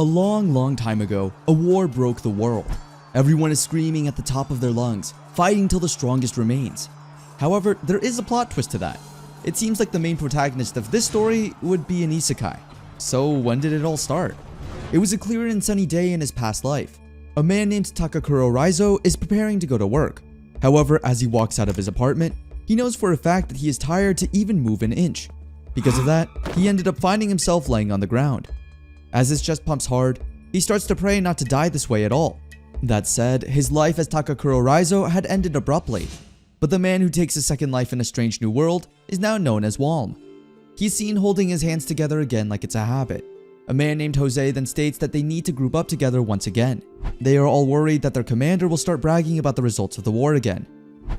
A long time ago, a war broke the world. Everyone is screaming at the top of their lungs, fighting till the strongest remains. However, there is a plot twist to that. It seems like the main protagonist of this story would be an Isekai. So when did it all start? It was a clear and sunny day in his past life. A man named Takakuro Raizo is preparing to go to work. However, as he walks out of his apartment, he knows for a fact that he is tired to even move an inch. Because of that, he ended up finding himself laying on the ground. As his chest pumps hard, he starts to pray not to die this way at all. That said, his life as Takakuro Raizo had ended abruptly. But the man who takes a second life in a strange new world is now known as Walm. He's seen holding his hands together again like it's a habit. A man named Jose then states that they need to group up together once again. They are all worried that their commander will start bragging about the results of the war again.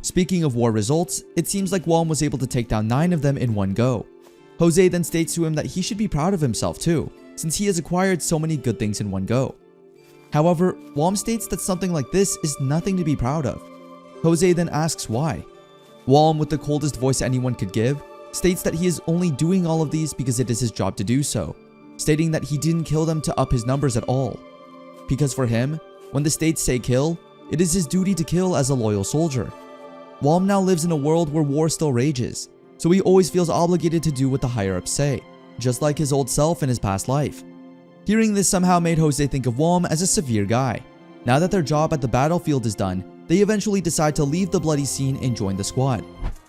Speaking of war results, it seems like Walm was able to take down 9 of them in one go. Jose then states to him that he should be proud of himself too, since he has acquired so many good things in one go. However, Walm states that something like this is nothing to be proud of. Jose then asks why. Walm, with the coldest voice anyone could give, states that he is only doing all of these because it is his job to do so, stating that he didn't kill them to up his numbers at all. Because for him, when the states say kill, it is his duty to kill as a loyal soldier. Walm now lives in a world where war still rages, so he always feels obligated to do what the higher-ups say, just like his old self in his past life. Hearing this somehow made Jose think of Walm as a severe guy. Now that their job at the battlefield is done, they eventually decide to leave the bloody scene and join the squad.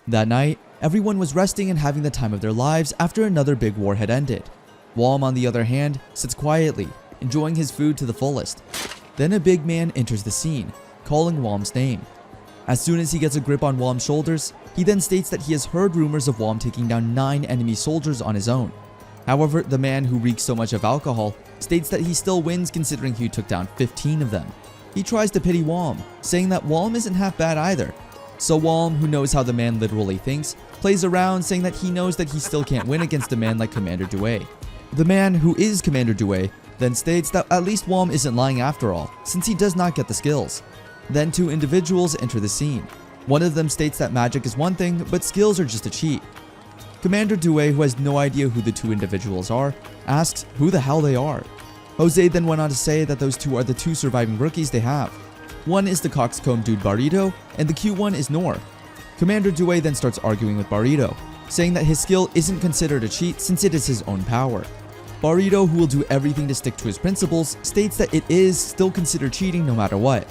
That night, everyone was resting and having the time of their lives after another big war had ended. Walm, on the other hand, sits quietly, enjoying his food to the fullest. Then a big man enters the scene, calling Walm's name. As soon as he gets a grip on Walm's shoulders, he then states that he has heard rumors of Walm taking down 9 enemy soldiers on his own. However, the man who reeks so much of alcohol states that he still wins considering he took down 15 of them. He tries to pity Walm, saying that Walm isn't half bad either. So Walm, who knows how the man literally thinks, plays around saying that he knows that he still can't win against a man like Commander Due. The man, who is Commander Due, then states that at least Walm isn't lying after all, since he does not get the skills. Then 2 individuals enter the scene. One of them states that magic is one thing, but skills are just a cheat. Commander Due, who has no idea who the 2 individuals are, asks who the hell they are. Jose then went on to say that those 2 are the 2 surviving rookies they have. One is the coxcomb dude Barito, and the cute one is Nor. Commander Due then starts arguing with Barito, saying that his skill isn't considered a cheat since it is his own power. Barito, who will do everything to stick to his principles, states that it is still considered cheating no matter what.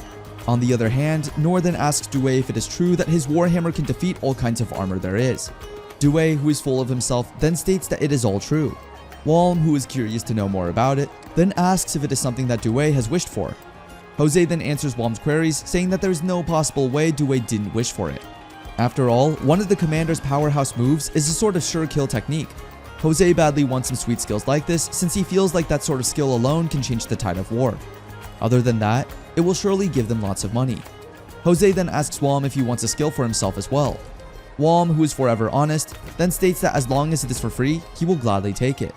On the other hand, Nor then asks Due if it is true that his warhammer can defeat all kinds of armor there is. Due, who is full of himself, then states that it is all true. Walm, who is curious to know more about it, then asks if it is something that Due has wished for. Jose then answers Walm's queries, saying that there is no possible way Due didn't wish for it. After all, one of the commander's powerhouse moves is a sort of sure kill technique. Jose badly wants some sweet skills like this since he feels like that sort of skill alone can change the tide of war. Other than that, it will surely give them lots of money. Jose then asks Walm if he wants a skill for himself as well. Walm, who is forever honest, then states that as long as it is for free, he will gladly take it.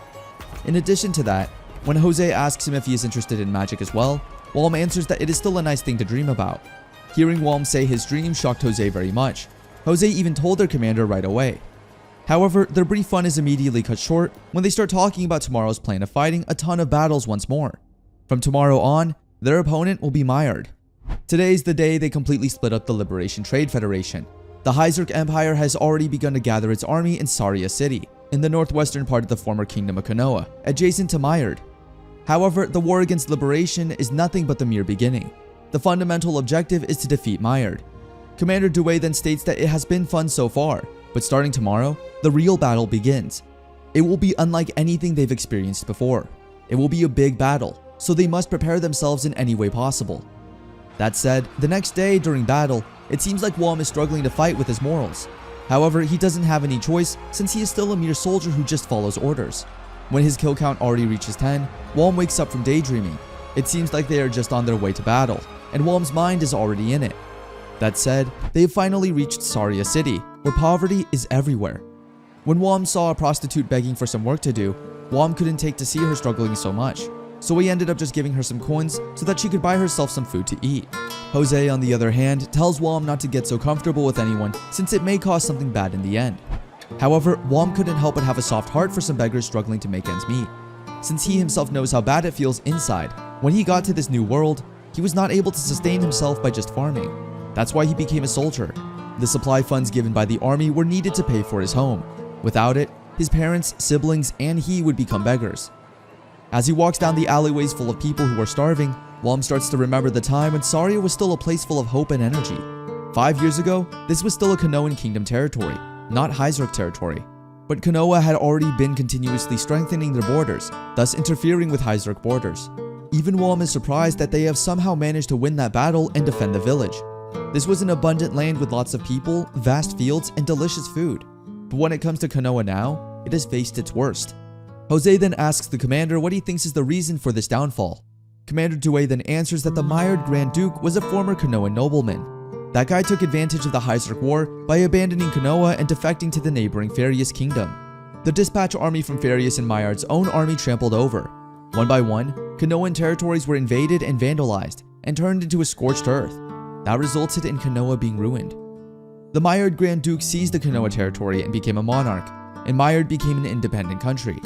In addition to that, when Jose asks him if he is interested in magic as well, Walm answers that it is still a nice thing to dream about. Hearing Walm say his dream shocked Jose very much. Jose even told their commander right away. However, their brief fun is immediately cut short when they start talking about tomorrow's plan of fighting a ton of battles once more. From tomorrow on, their opponent will be mired. Today's the day they completely split up the Liberation Trade Federation. The Hyzerk Empire has already begun to gather its army in Saria City, in the northwestern part of the former Kingdom of Konoha, adjacent to Mired. However, the war against Liberation is nothing but the mere beginning. The fundamental objective is to defeat Mired. Commander Due then states that it has been fun so far, but starting tomorrow, the real battle begins. It will be unlike anything they've experienced before. It will be a big battle, so they must prepare themselves in any way possible. That said, the next day during battle, it seems like Walm is struggling to fight with his morals. However, he doesn't have any choice since he is still a mere soldier who just follows orders. When his kill count already reaches 10, Walm wakes up from daydreaming. It seems like they are just on their way to battle, and Walm's mind is already in it. That said, they have finally reached Saria City, where poverty is everywhere. When Walm saw a prostitute begging for some work to do, Walm couldn't take to see her struggling so much, so he ended up just giving her some coins so that she could buy herself some food to eat. Jose, on the other hand, tells Walm not to get so comfortable with anyone since it may cause something bad in the end. However, Walm couldn't help but have a soft heart for some beggars struggling to make ends meet. since he himself knows how bad it feels inside. When he got to this new world, he was not able to sustain himself by just farming. That's why he became a soldier. The supply funds given by the army were needed to pay for his home. Without it, his parents, siblings, and he would become beggars. As he walks down the alleyways full of people who are starving, Wom starts to remember the time when Saria was still a place full of hope and energy. 5 years ago, this was still a Konoan kingdom territory, not Hyzark territory. But Konoha had already been continuously strengthening their borders, thus interfering with Hyzark borders. Even Wom is surprised that they have somehow managed to win that battle and defend the village. This was an abundant land with lots of people, vast fields, and delicious food. But when it comes to Konoha now, it has faced its worst. Jose then asks the commander what he thinks is the reason for this downfall. Commander Due then answers that the mired Grand Duke was a former Konoan nobleman. That guy took advantage of the Hyzark War by abandoning Konoha and defecting to the neighboring Farius kingdom. The dispatch army from Farius and Myard's own army trampled over. One by one, Konoan territories were invaded and vandalized, and turned into a scorched earth. That resulted in Konoha being ruined. The Myard Grand Duke seized the Konoha territory and became a monarch, and Myard became an independent country.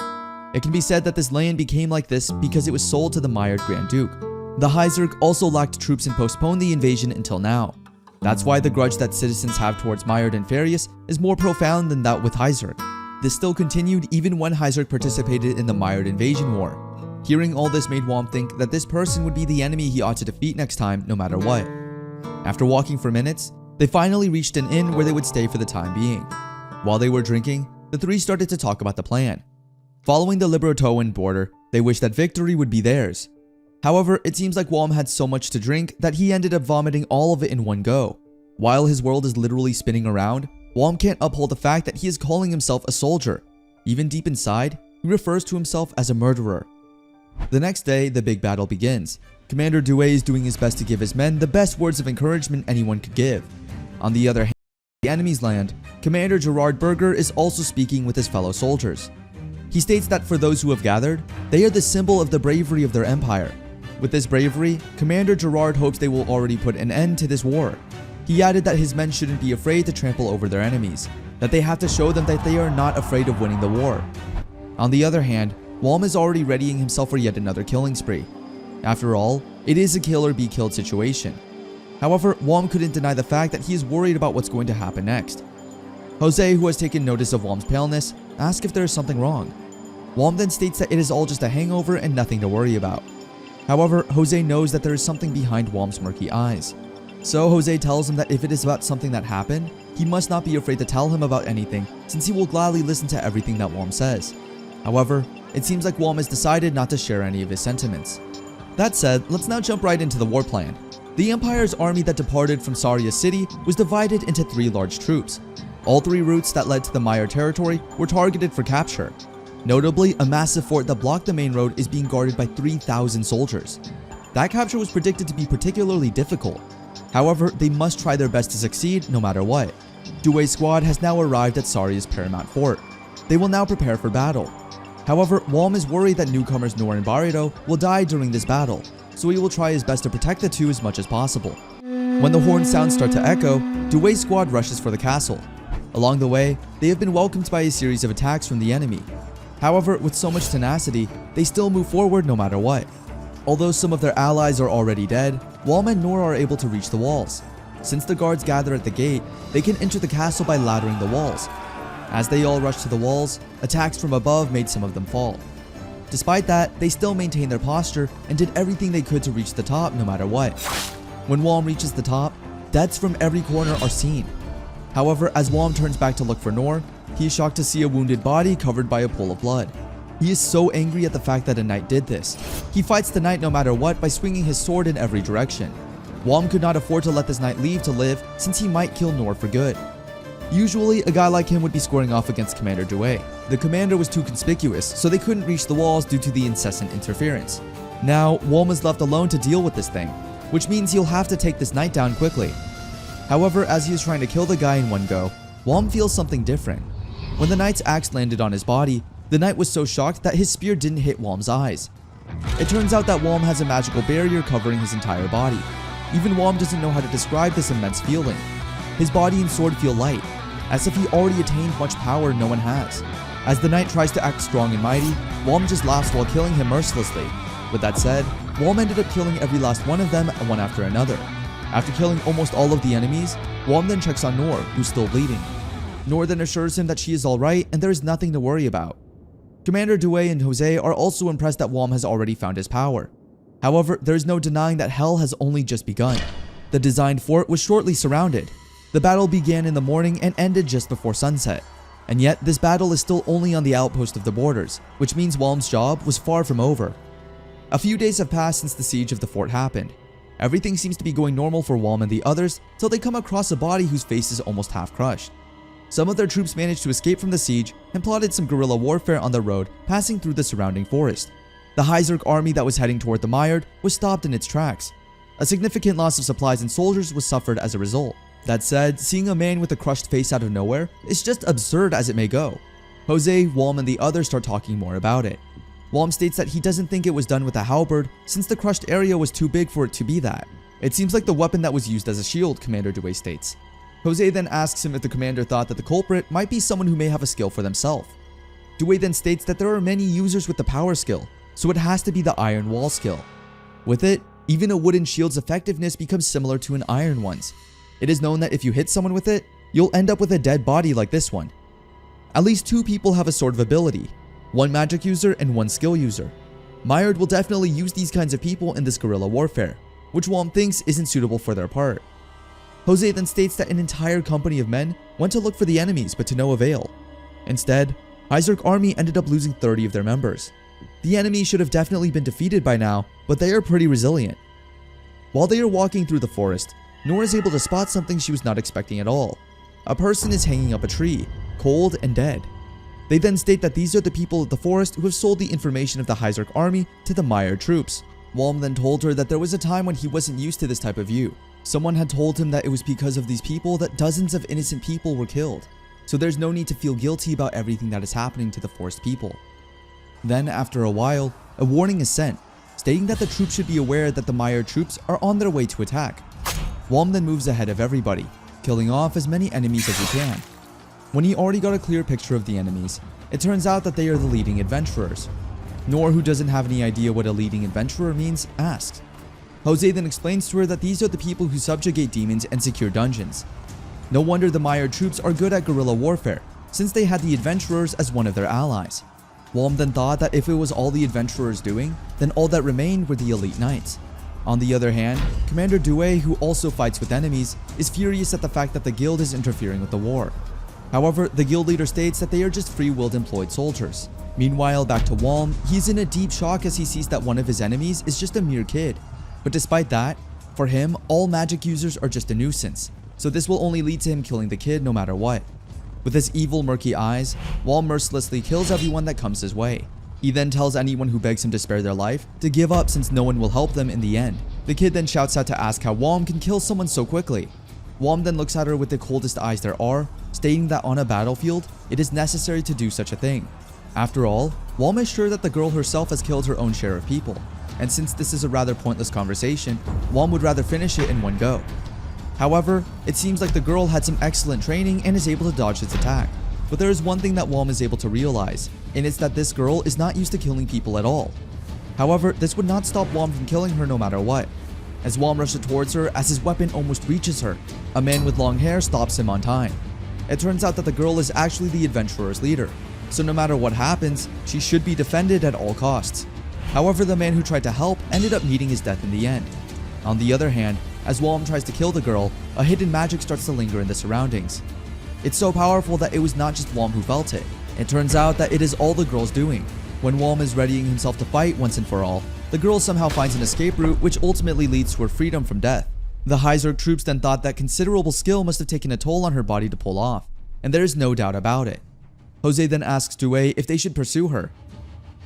It can be said that this land became like this because it was sold to the Myard Grand Duke. The Hyzark also lacked troops and postponed the invasion until now. That's why the grudge that citizens have towards Myard and Farius is more profound than that with Hyzark. This still continued even when Hyzark participated in the Myard invasion war. Hearing all this made Wom think that this person would be the enemy he ought to defeat next time, no matter what. After walking for minutes, they finally reached an inn where they would stay for the time being. While they were drinking, the three started to talk about the plan. Following the Libertoan border, they wished that victory would be theirs. However, it seems like Wom had so much to drink that he ended up vomiting all of it in one go. While his world is literally spinning around, Wom can't uphold the fact that he is calling himself a soldier. Even deep inside, he refers to himself as a murderer. The next day, the big battle begins. Commander Due is doing his best to give his men the best words of encouragement anyone could give. On the other hand, in the enemy's land, Commander Gerard Berger is also speaking with his fellow soldiers. He states that for those who have gathered, they are the symbol of the bravery of their empire. With this bravery, Commander Gerard hopes they will already put an end to this war. He added that his men shouldn't be afraid to trample over their enemies, that they have to show them that they are not afraid of winning the war. On the other hand, Wom is already readying himself for yet another killing spree. After all, it is a kill or be killed situation. However, Wom couldn't deny the fact that he is worried about what's going to happen next. Jose, who has taken notice of Wom's paleness, asks if there is something wrong. Wom then states that it is all just a hangover and nothing to worry about. However, Jose knows that there is something behind Wom's murky eyes. So Jose tells him that if it is about something that happened, he must not be afraid to tell him about anything, since he will gladly listen to everything that Wom says. However, it seems like Wom has decided not to share any of his sentiments. That said, let's now jump right into the war plan. The Empire's army that departed from Saria City was divided into 3 large troops. All 3 routes that led to the Myard territory were targeted for capture. Notably, a massive fort that blocked the main road is being guarded by 3,000 soldiers. That capture was predicted to be particularly difficult. However, they must try their best to succeed no matter what. Due's squad has now arrived at Saria's paramount fort. They will now prepare for battle. However, Wom is worried that newcomers Nor and Barito will die during this battle, so he will try his best to protect the two as much as possible. When the horn sounds start to echo, Due's squad rushes for the castle. Along the way, they have been welcomed by a series of attacks from the enemy. However, with so much tenacity, they still move forward no matter what. Although some of their allies are already dead, Wom and Nor are able to reach the walls. Since the guards gather at the gate, they can enter the castle by laddering the walls. As they all rush to the walls, attacks from above made some of them fall. Despite that, they still maintained their posture and did everything they could to reach the top no matter what. When Wom reaches the top, deaths from every corner are seen. However, as Wom turns back to look for Nor, he is shocked to see a wounded body covered by a pool of blood. He is so angry at the fact that a knight did this. He fights the knight no matter what by swinging his sword in every direction. Wom could not afford to let this knight leave to live since he might kill Nor for good. Usually, a guy like him would be squaring off against Commander Due. The commander was too conspicuous, so they couldn't reach the walls due to the incessant interference. Now, Wom is left alone to deal with this thing, which means he'll have to take this knight down quickly. However, as he is trying to kill the guy in one go, Wom feels something different. When the knight's axe landed on his body, the knight was so shocked that his spear didn't hit Wom's eyes. It turns out that Wom has a magical barrier covering his entire body. Even Wom doesn't know how to describe this immense feeling. His body and sword feel light, as if he already attained much power no one has. As the knight tries to act strong and mighty, Walm just laughs while killing him mercilessly. With that said, Walm ended up killing every last one of them one after another. After killing almost all of the enemies, Walm then checks on Noor, who's still bleeding. Noor then assures him that she is alright and there is nothing to worry about. Commander Due and Jose are also impressed that Walm has already found his power. However, there is no denying that hell has only just begun. The designed fort was shortly surrounded. The battle began in the morning and ended just before sunset. And yet, this battle is still only on the outpost of the borders, which means Walm's job was far from over. A few days have passed since the siege of the fort happened. Everything seems to be going normal for Walm and the others till they come across a body whose face is almost half crushed. Some of their troops managed to escape from the siege and plotted some guerrilla warfare on the road passing through the surrounding forest. The Haizerk army that was heading toward the Myard was stopped in its tracks. A significant loss of supplies and soldiers was suffered as a result. That said, seeing a man with a crushed face out of nowhere is just absurd as it may go. Jose, Walm, and the others start talking more about it. Walm states that he doesn't think it was done with a halberd since the crushed area was too big for it to be that. It seems like the weapon that was used as a shield, Commander Due states. Jose then asks him if the commander thought that the culprit might be someone who may have a skill for themselves. Due then states that there are many users with the power skill, so it has to be the iron wall skill. With it, even a wooden shield's effectiveness becomes similar to an iron one's. It is known that if you hit someone with it, you'll end up with a dead body like this one. At least 2 people have a sort of ability, 1 magic user and 1 skill user. Myard will definitely use these kinds of people in this guerrilla warfare, which Walm thinks isn't suitable for their part. Jose then states that an entire company of men went to look for the enemies but to no avail. Instead, Haizerk army ended up losing 30 of their members. The enemy should have definitely been defeated by now, but they are pretty resilient. While they are walking through the forest, Noor is able to spot something she was not expecting at all. A person is hanging up a tree, cold and dead. They then state that these are the people of the forest who have sold the information of the Haizerk army to the Myard troops. Walm then told her that there was a time when he wasn't used to this type of view. Someone had told him that it was because of these people that dozens of innocent people were killed, so there's no need to feel guilty about everything that is happening to the forest people. Then, after a while, a warning is sent, stating that the troops should be aware that the Myard troops are on their way to attack. Walm then moves ahead of everybody, killing off as many enemies as he can. When he already got a clear picture of the enemies, it turns out that they are the leading adventurers. Noor, who doesn't have any idea what a leading adventurer means, asks. Jose then explains to her that these are the people who subjugate demons and secure dungeons. No wonder the Myard troops are good at guerrilla warfare, since they had the adventurers as one of their allies. Walm then thought that if it was all the adventurers doing, then all that remained were the elite knights. On the other hand, Commander Due, who also fights with enemies, is furious at the fact that the guild is interfering with the war. However, the guild leader states that they are just free-willed employed soldiers. Meanwhile, back to Walm, he's in a deep shock as he sees that one of his enemies is just a mere kid. But despite that, for him, all magic users are just a nuisance, so this will only lead to him killing the kid no matter what. With his evil, murky eyes, Walm mercilessly kills everyone that comes his way. He then tells anyone who begs him to spare their life to give up since no one will help them in the end. The kid then shouts out to ask how Walm can kill someone so quickly. Walm then looks at her with the coldest eyes there are, stating that on a battlefield, it is necessary to do such a thing. After all, Walm is sure that the girl herself has killed her own share of people, and since this is a rather pointless conversation, Walm would rather finish it in one go. However, it seems like the girl had some excellent training and is able to dodge its attack. But there is one thing that Walm is able to realize, and it's that this girl is not used to killing people at all. However, this would not stop Walm from killing her no matter what. As Walm rushes towards her as his weapon almost reaches her, a man with long hair stops him on time. It turns out that the girl is actually the adventurer's leader, so no matter what happens, she should be defended at all costs. However, the man who tried to help ended up meeting his death in the end. On the other hand, as Walm tries to kill the girl, a hidden magic starts to linger in the surroundings. It's so powerful that it was not just Walm who felt it. It turns out that it is all the girl's doing. When Walm is readying himself to fight once and for all, the girl somehow finds an escape route which ultimately leads to her freedom from death. The Haizerk troops then thought that considerable skill must have taken a toll on her body to pull off, and there is no doubt about it. Jose then asks Due if they should pursue her.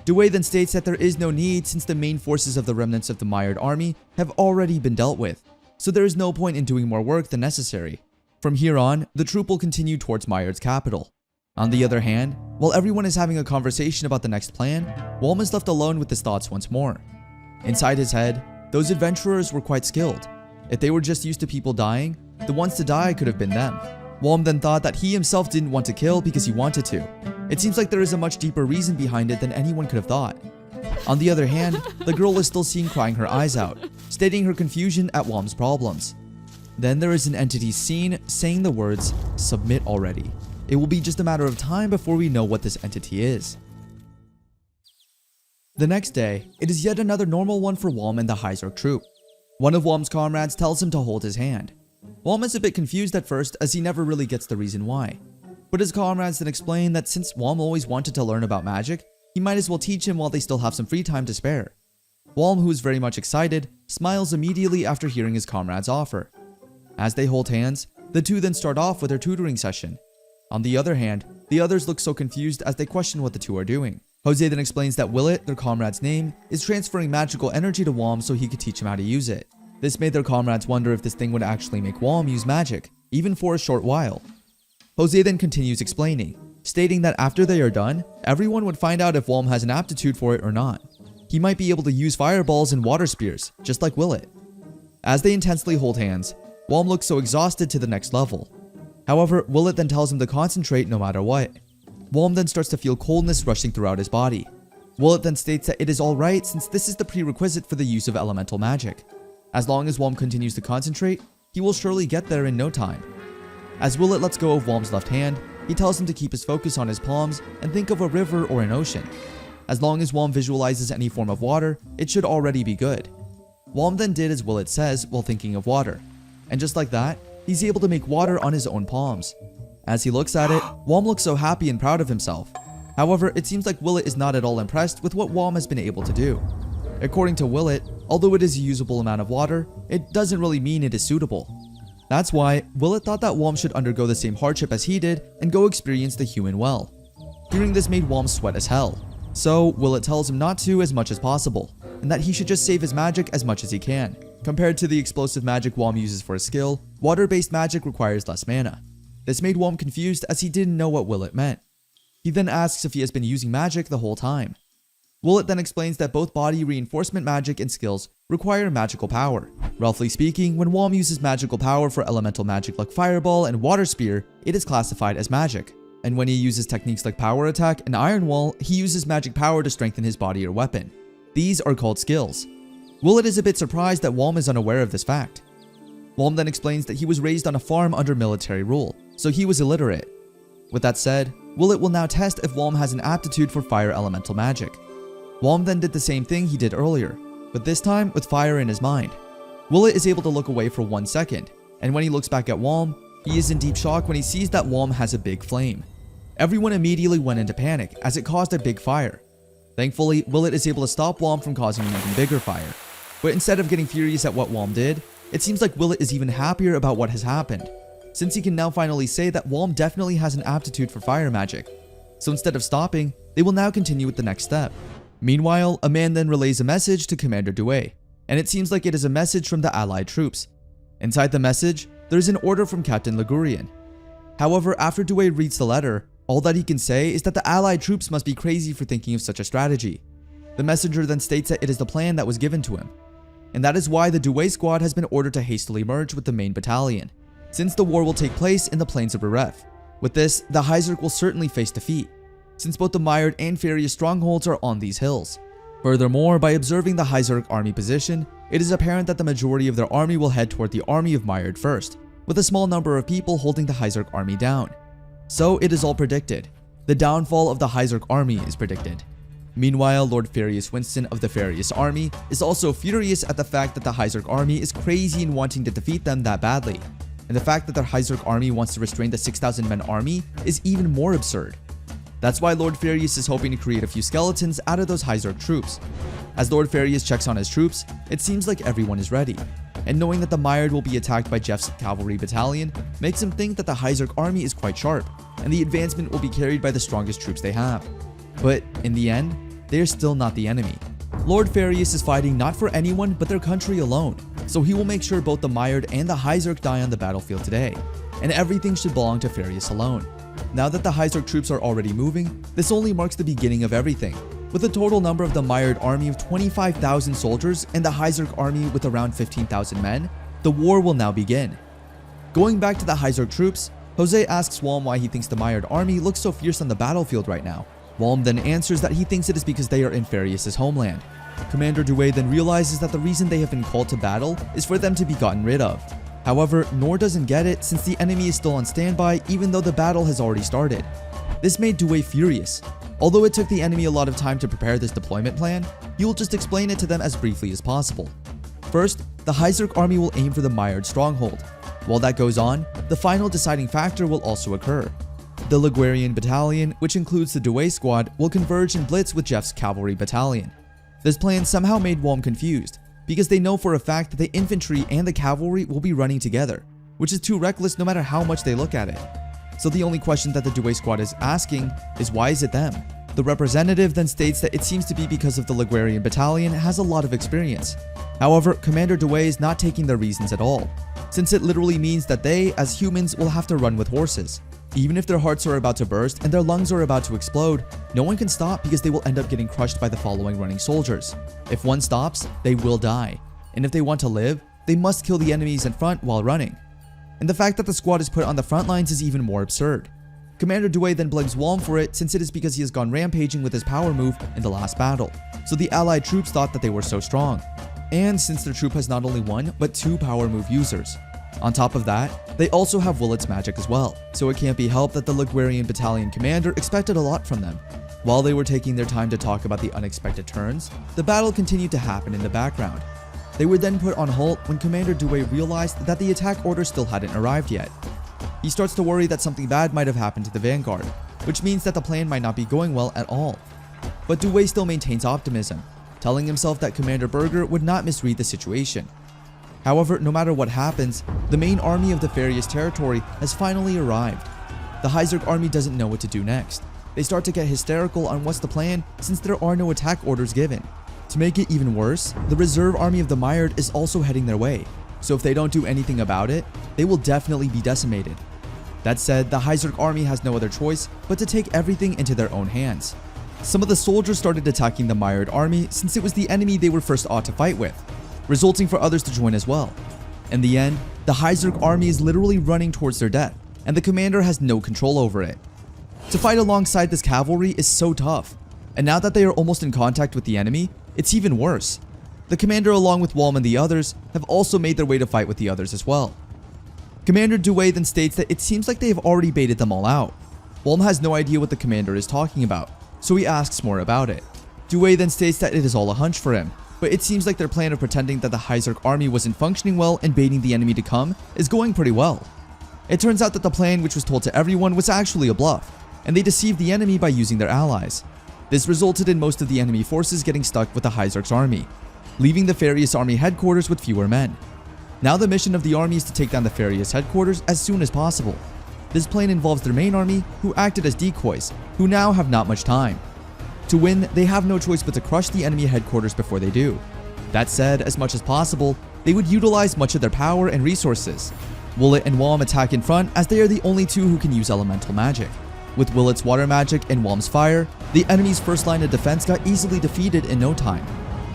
Due then states that there is no need since the main forces of the remnants of the Myard army have already been dealt with, so there is no point in doing more work than necessary. From here on, the troop will continue towards Myard's capital. On the other hand, while everyone is having a conversation about the next plan, Walm is left alone with his thoughts once more. Inside his head, those adventurers were quite skilled. If they were just used to people dying, the ones to die could have been them. Walm then thought that he himself didn't want to kill because he wanted to. It seems like there is a much deeper reason behind it than anyone could have thought. On the other hand, the girl is still seen crying her eyes out, stating her confusion at Wom's problems. Then there is an entity seen saying the words, "Submit already." It will be just a matter of time before we know what this entity is. The next day, it is yet another normal one for Wom and the Hyzerk troop. One of Wom's comrades tells him to hold his hand. Wom is a bit confused at first as he never really gets the reason why. But his comrades then explain that since Wom always wanted to learn about magic, he might as well teach him while they still have some free time to spare. Wom, who is very much excited, smiles immediately after hearing his comrade's offer. As they hold hands, the two then start off with their tutoring session. On the other hand, the others look so confused as they question what the two are doing. Jose then explains that Willet, their comrade's name, is transferring magical energy to Wom so he could teach him how to use it. This made their comrades wonder if this thing would actually make Wom use magic, even for a short while. Jose then continues explaining, stating that after they are done, everyone would find out if Wom has an aptitude for it or not. He might be able to use fireballs and water spears, just like Willet. As they intensely hold hands, Wom looks so exhausted to the next level. However, Willet then tells him to concentrate no matter what. Wom then starts to feel coldness rushing throughout his body. Willet then states that it is alright since this is the prerequisite for the use of elemental magic. As long as Wom continues to concentrate, he will surely get there in no time. As Willet lets go of Wom's left hand, he tells him to keep his focus on his palms and think of a river or an ocean. As long as Wom visualizes any form of water, it should already be good. Wom then did as Willet says while thinking of water. And just like that, he's able to make water on his own palms. As he looks at it, Wom looks so happy and proud of himself. However, it seems like Willet is not at all impressed with what Wom has been able to do. According to Willet, although it is a usable amount of water, it doesn't really mean it is suitable. That's why Willet thought that Wom should undergo the same hardship as he did and go experience the human well. Hearing this made Wom sweat as hell. So Willet tells him not to as much as possible, and that he should just save his magic as much as he can. Compared to the explosive magic Wom uses for his skill, water-based magic requires less mana. This made Wom confused as he didn't know what Willet meant. He then asks if he has been using magic the whole time. Willet then explains that both body reinforcement magic and skills require magical power. Roughly speaking, when Wom uses magical power for elemental magic like Fireball and Water Spear, it is classified as magic. And when he uses techniques like Power Attack and Iron Wall, he uses magic power to strengthen his body or weapon. These are called skills. Willet is a bit surprised that Wom is unaware of this fact. Wom then explains that he was raised on a farm under military rule, so he was illiterate. With that said, Willet will now test if Wom has an aptitude for fire elemental magic. Wom then did the same thing he did earlier, but this time with fire in his mind. Willet is able to look away for 1 second, and when he looks back at Wom, he is in deep shock when he sees that Wom has a big flame. Everyone immediately went into panic as it caused a big fire. Thankfully, Willet is able to stop Wom from causing an even bigger fire. But instead of getting furious at what Wom did, it seems like Willet is even happier about what has happened, since he can now finally say that Wom definitely has an aptitude for fire magic. So instead of stopping, they will now continue with the next step. Meanwhile, a man then relays a message to Commander Dewey, and it seems like it is a message from the Allied troops. Inside the message, there is an order from Captain Ligurian. However, after Dewey reads the letter, all that he can say is that the Allied troops must be crazy for thinking of such a strategy. The messenger then states that it is the plan that was given to him, and that is why the Dewey squad has been ordered to hastily merge with the main battalion, since the war will take place in the plains of Reref. With this, the Hyzerk will certainly face defeat, since both the Mired and Farius strongholds are on these hills. Furthermore, by observing the Hyzerk army position, it is apparent that the majority of their army will head toward the army of Mired first, with a small number of people holding the Hyzerk army down. So it is all predicted. The downfall of the Hyzerk army is predicted. Meanwhile, Lord Farius Winston of the Farius army is also furious at the fact that the Hyzerk army is crazy in wanting to defeat them that badly. And the fact that their Hyzerk army wants to restrain the 6,000 men army is even more absurd. That's why Lord Farius is hoping to create a few skeletons out of those Hyzerk troops. As Lord Farius checks on his troops, it seems like everyone is ready. And knowing that the Mired will be attacked by Jeff's cavalry battalion makes him think that the Hyzerk army is quite sharp, and the advancement will be carried by the strongest troops they have. But in the end, they are still not the enemy. Lord Farius is fighting not for anyone but their country alone, so he will make sure both the Mired and the Hyzerk die on the battlefield today, and everything should belong to Farius alone. Now that the Hyzerk troops are already moving, this only marks the beginning of everything. With a total number of the Mired army of 25,000 soldiers and the Hyzerk army with around 15,000 men, the war will now begin. Going back to the Hyzerk troops, Jose asks Walm why he thinks the mired army looks so fierce on the battlefield right now. Walm then answers that he thinks it is because they are in Farius' homeland. Commander Dewey then realizes that the reason they have been called to battle is for them to be gotten rid of. However, Nor doesn't get it since the enemy is still on standby even though the battle has already started. This made Dewey furious. Although it took the enemy a lot of time to prepare this deployment plan, he will just explain it to them as briefly as possible. First, the Hyzerk army will aim for the mired stronghold. While that goes on, the final deciding factor will also occur. The Liguerian battalion, which includes the Dewey squad, will converge and blitz with Jeff's cavalry battalion. This plan somehow made Walm confused, because they know for a fact that the infantry and the cavalry will be running together, which is too reckless no matter how much they look at it. So the only question that the Dewey squad is asking is why is it them? The representative then states that it seems to be because of the Liguerian battalion has a lot of experience. However, Commander Dewey is not taking their reasons at all, since it literally means that they, as humans, will have to run with horses. Even if their hearts are about to burst and their lungs are about to explode, no one can stop because they will end up getting crushed by the following running soldiers. If one stops, they will die. And if they want to live, they must kill the enemies in front while running. And the fact that the squad is put on the front lines is even more absurd. Commander Dewey then blames Walm for it since it is because he has gone rampaging with his power move in the last battle. So the allied troops thought that they were so strong. And since their troop has not only one, but 2 power move users. On top of that, they also have Willet's magic as well, so it can't be helped that the Liguerian battalion commander expected a lot from them. While they were taking their time to talk about the unexpected turns, the battle continued to happen in the background. They were then put on halt when Commander Dewey realized that the attack order still hadn't arrived yet. He starts to worry that something bad might have happened to the vanguard, which means that the plan might not be going well at all. But Dewey still maintains optimism, telling himself that Commander Berger would not misread the situation. However, no matter what happens, the main army of the Farius territory has finally arrived. The Hyzerk army doesn't know what to do next. They start to get hysterical on what's the plan since there are no attack orders given. To make it even worse, the reserve army of the Mired is also heading their way, so if they don't do anything about it, they will definitely be decimated. That said, the Hyzerk army has no other choice but to take everything into their own hands. Some of the soldiers started attacking the Mired army since it was the enemy they were first ought to fight with, resulting for others to join as well. In the end, the Hyzerk army is literally running towards their death, and the commander has no control over it. To fight alongside this cavalry is so tough, and now that they are almost in contact with the enemy, it's even worse. The commander along with Walm and the others have also made their way to fight with the others as well. Commander Dewey then states that it seems like they have already baited them all out. Walm has no idea what the commander is talking about, so he asks more about it. Dewey then states that it is all a hunch for him, but it seems like their plan of pretending that the Hyzerk army wasn't functioning well and baiting the enemy to come is going pretty well. It turns out that the plan, which was told to everyone, was actually a bluff, and they deceived the enemy by using their allies. This resulted in most of the enemy forces getting stuck with the Hyzerk's army, leaving the Farius army headquarters with fewer men. Now the mission of the army is to take down the Farius headquarters as soon as possible. This plan involves their main army, who acted as decoys, who now have not much time. To win, they have no choice but to crush the enemy headquarters before they do. That said, as much as possible, they would utilize much of their power and resources. Willet and Walm attack in front as they are the only two who can use elemental magic. With Willet's water magic and Walm's fire, the enemy's first line of defense got easily defeated in no time.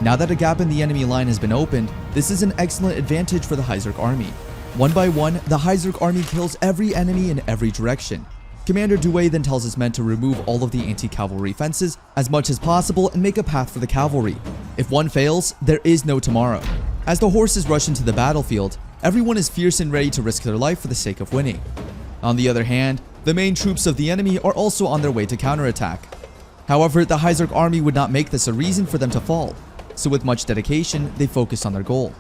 Now that a gap in the enemy line has been opened, this is an excellent advantage for the Hyzerk army. One by one, the Hyzerk army kills every enemy in every direction. Commander Dewey then tells his men to remove all of the anti-cavalry fences as much as possible and make a path for the cavalry. If one fails, there is no tomorrow. As the horses rush into the battlefield, everyone is fierce and ready to risk their life for the sake of winning. On the other hand, the main troops of the enemy are also on their way to counterattack. However, the Hyzerk army would not make this a reason for them to fall, so with much dedication, they focus on their goal.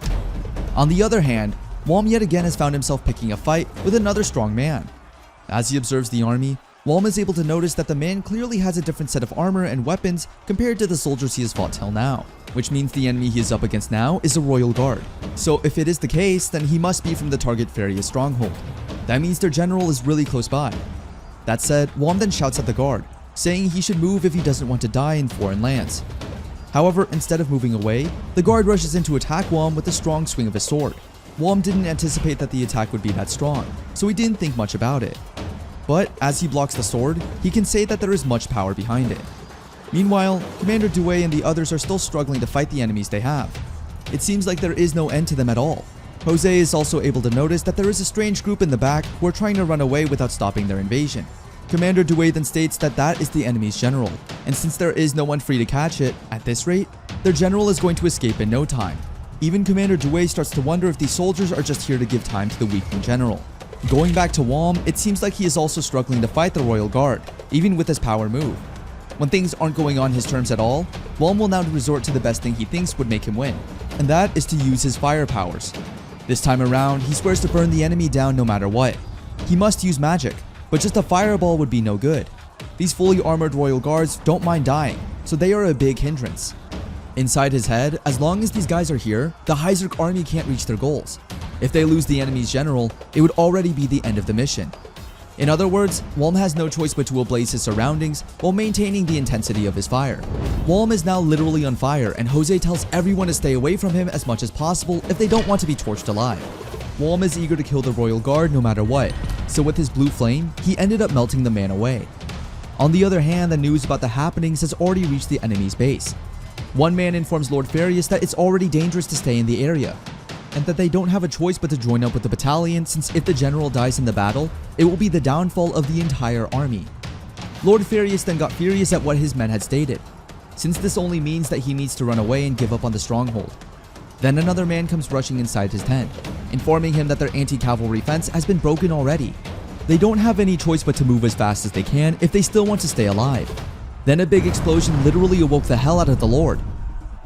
On the other hand, Walm yet again has found himself picking a fight with another strong man. As he observes the army, Walm is able to notice that the man clearly has a different set of armor and weapons compared to the soldiers he has fought till now, which means the enemy he is up against now is a royal guard. So if it is the case, then he must be from the target Farius stronghold. That means their general is really close by. That said, Walm then shouts at the guard, saying he should move if he doesn't want to die in foreign lands. However, instead of moving away, the guard rushes in to attack Walm with a strong swing of his sword. Walm didn't anticipate that the attack would be that strong, so he didn't think much about it. But as he blocks the sword, he can say that there is much power behind it. Meanwhile, Commander Dewey and the others are still struggling to fight the enemies they have. It seems like there is no end to them at all. Jose is also able to notice that there is a strange group in the back who are trying to run away without stopping their invasion. Commander Dewey then states that that is the enemy's general, and since there is no one free to catch it, at this rate, their general is going to escape in no time. Even Commander Dewey starts to wonder if these soldiers are just here to give time to the weakening general. Going back to Walm, it seems like he is also struggling to fight the Royal Guard, even with his power move. When things aren't going on his terms at all, Walm will now resort to the best thing he thinks would make him win, and that is to use his fire powers. This time around, he swears to burn the enemy down no matter what. He must use magic, but just a fireball would be no good. These fully armored Royal Guards don't mind dying, so they are a big hindrance. Inside his head, as long as these guys are here, the Heiserk army can't reach their goals. If they lose the enemy's general, it would already be the end of the mission. In other words, Walm has no choice but to ablaze his surroundings while maintaining the intensity of his fire. Walm is now literally on fire, and Jose tells everyone to stay away from him as much as possible if they don't want to be torched alive. Walm is eager to kill the Royal Guard no matter what, so with his blue flame, he ended up melting the man away. On the other hand, the news about the happenings has already reached the enemy's base. One man informs Lord Farius that it's already dangerous to stay in the area, and that they don't have a choice but to join up with the battalion, since if the general dies in the battle, it will be the downfall of the entire army. Lord Farius then got furious at what his men had stated, since this only means that he needs to run away and give up on the stronghold. Then another man comes rushing inside his tent, informing him that their anti-cavalry fence has been broken already. They don't have any choice but to move as fast as they can if they still want to stay alive. Then a big explosion literally awoke the hell out of the Lord.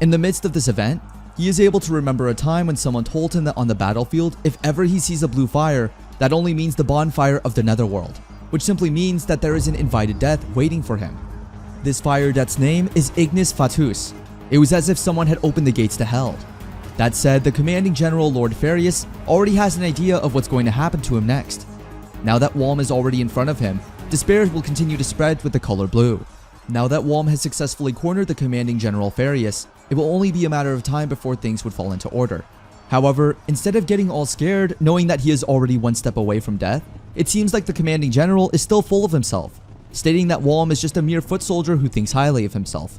In the midst of this event, he is able to remember a time when someone told him that on the battlefield, if ever he sees a blue fire, that only means the bonfire of the netherworld, which simply means that there is an invited death waiting for him. This fire death's name is Ignis Fatuus. It was as if someone had opened the gates to hell. That said, the commanding general Lord Farius already has an idea of what's going to happen to him next. Now that Walm is already in front of him, despair will continue to spread with the color blue. Now that Walm has successfully cornered the commanding general Farius, it will only be a matter of time before things would fall into order. However, instead of getting all scared, knowing that he is already one step away from death, it seems like the commanding general is still full of himself, stating that Walm is just a mere foot soldier who thinks highly of himself.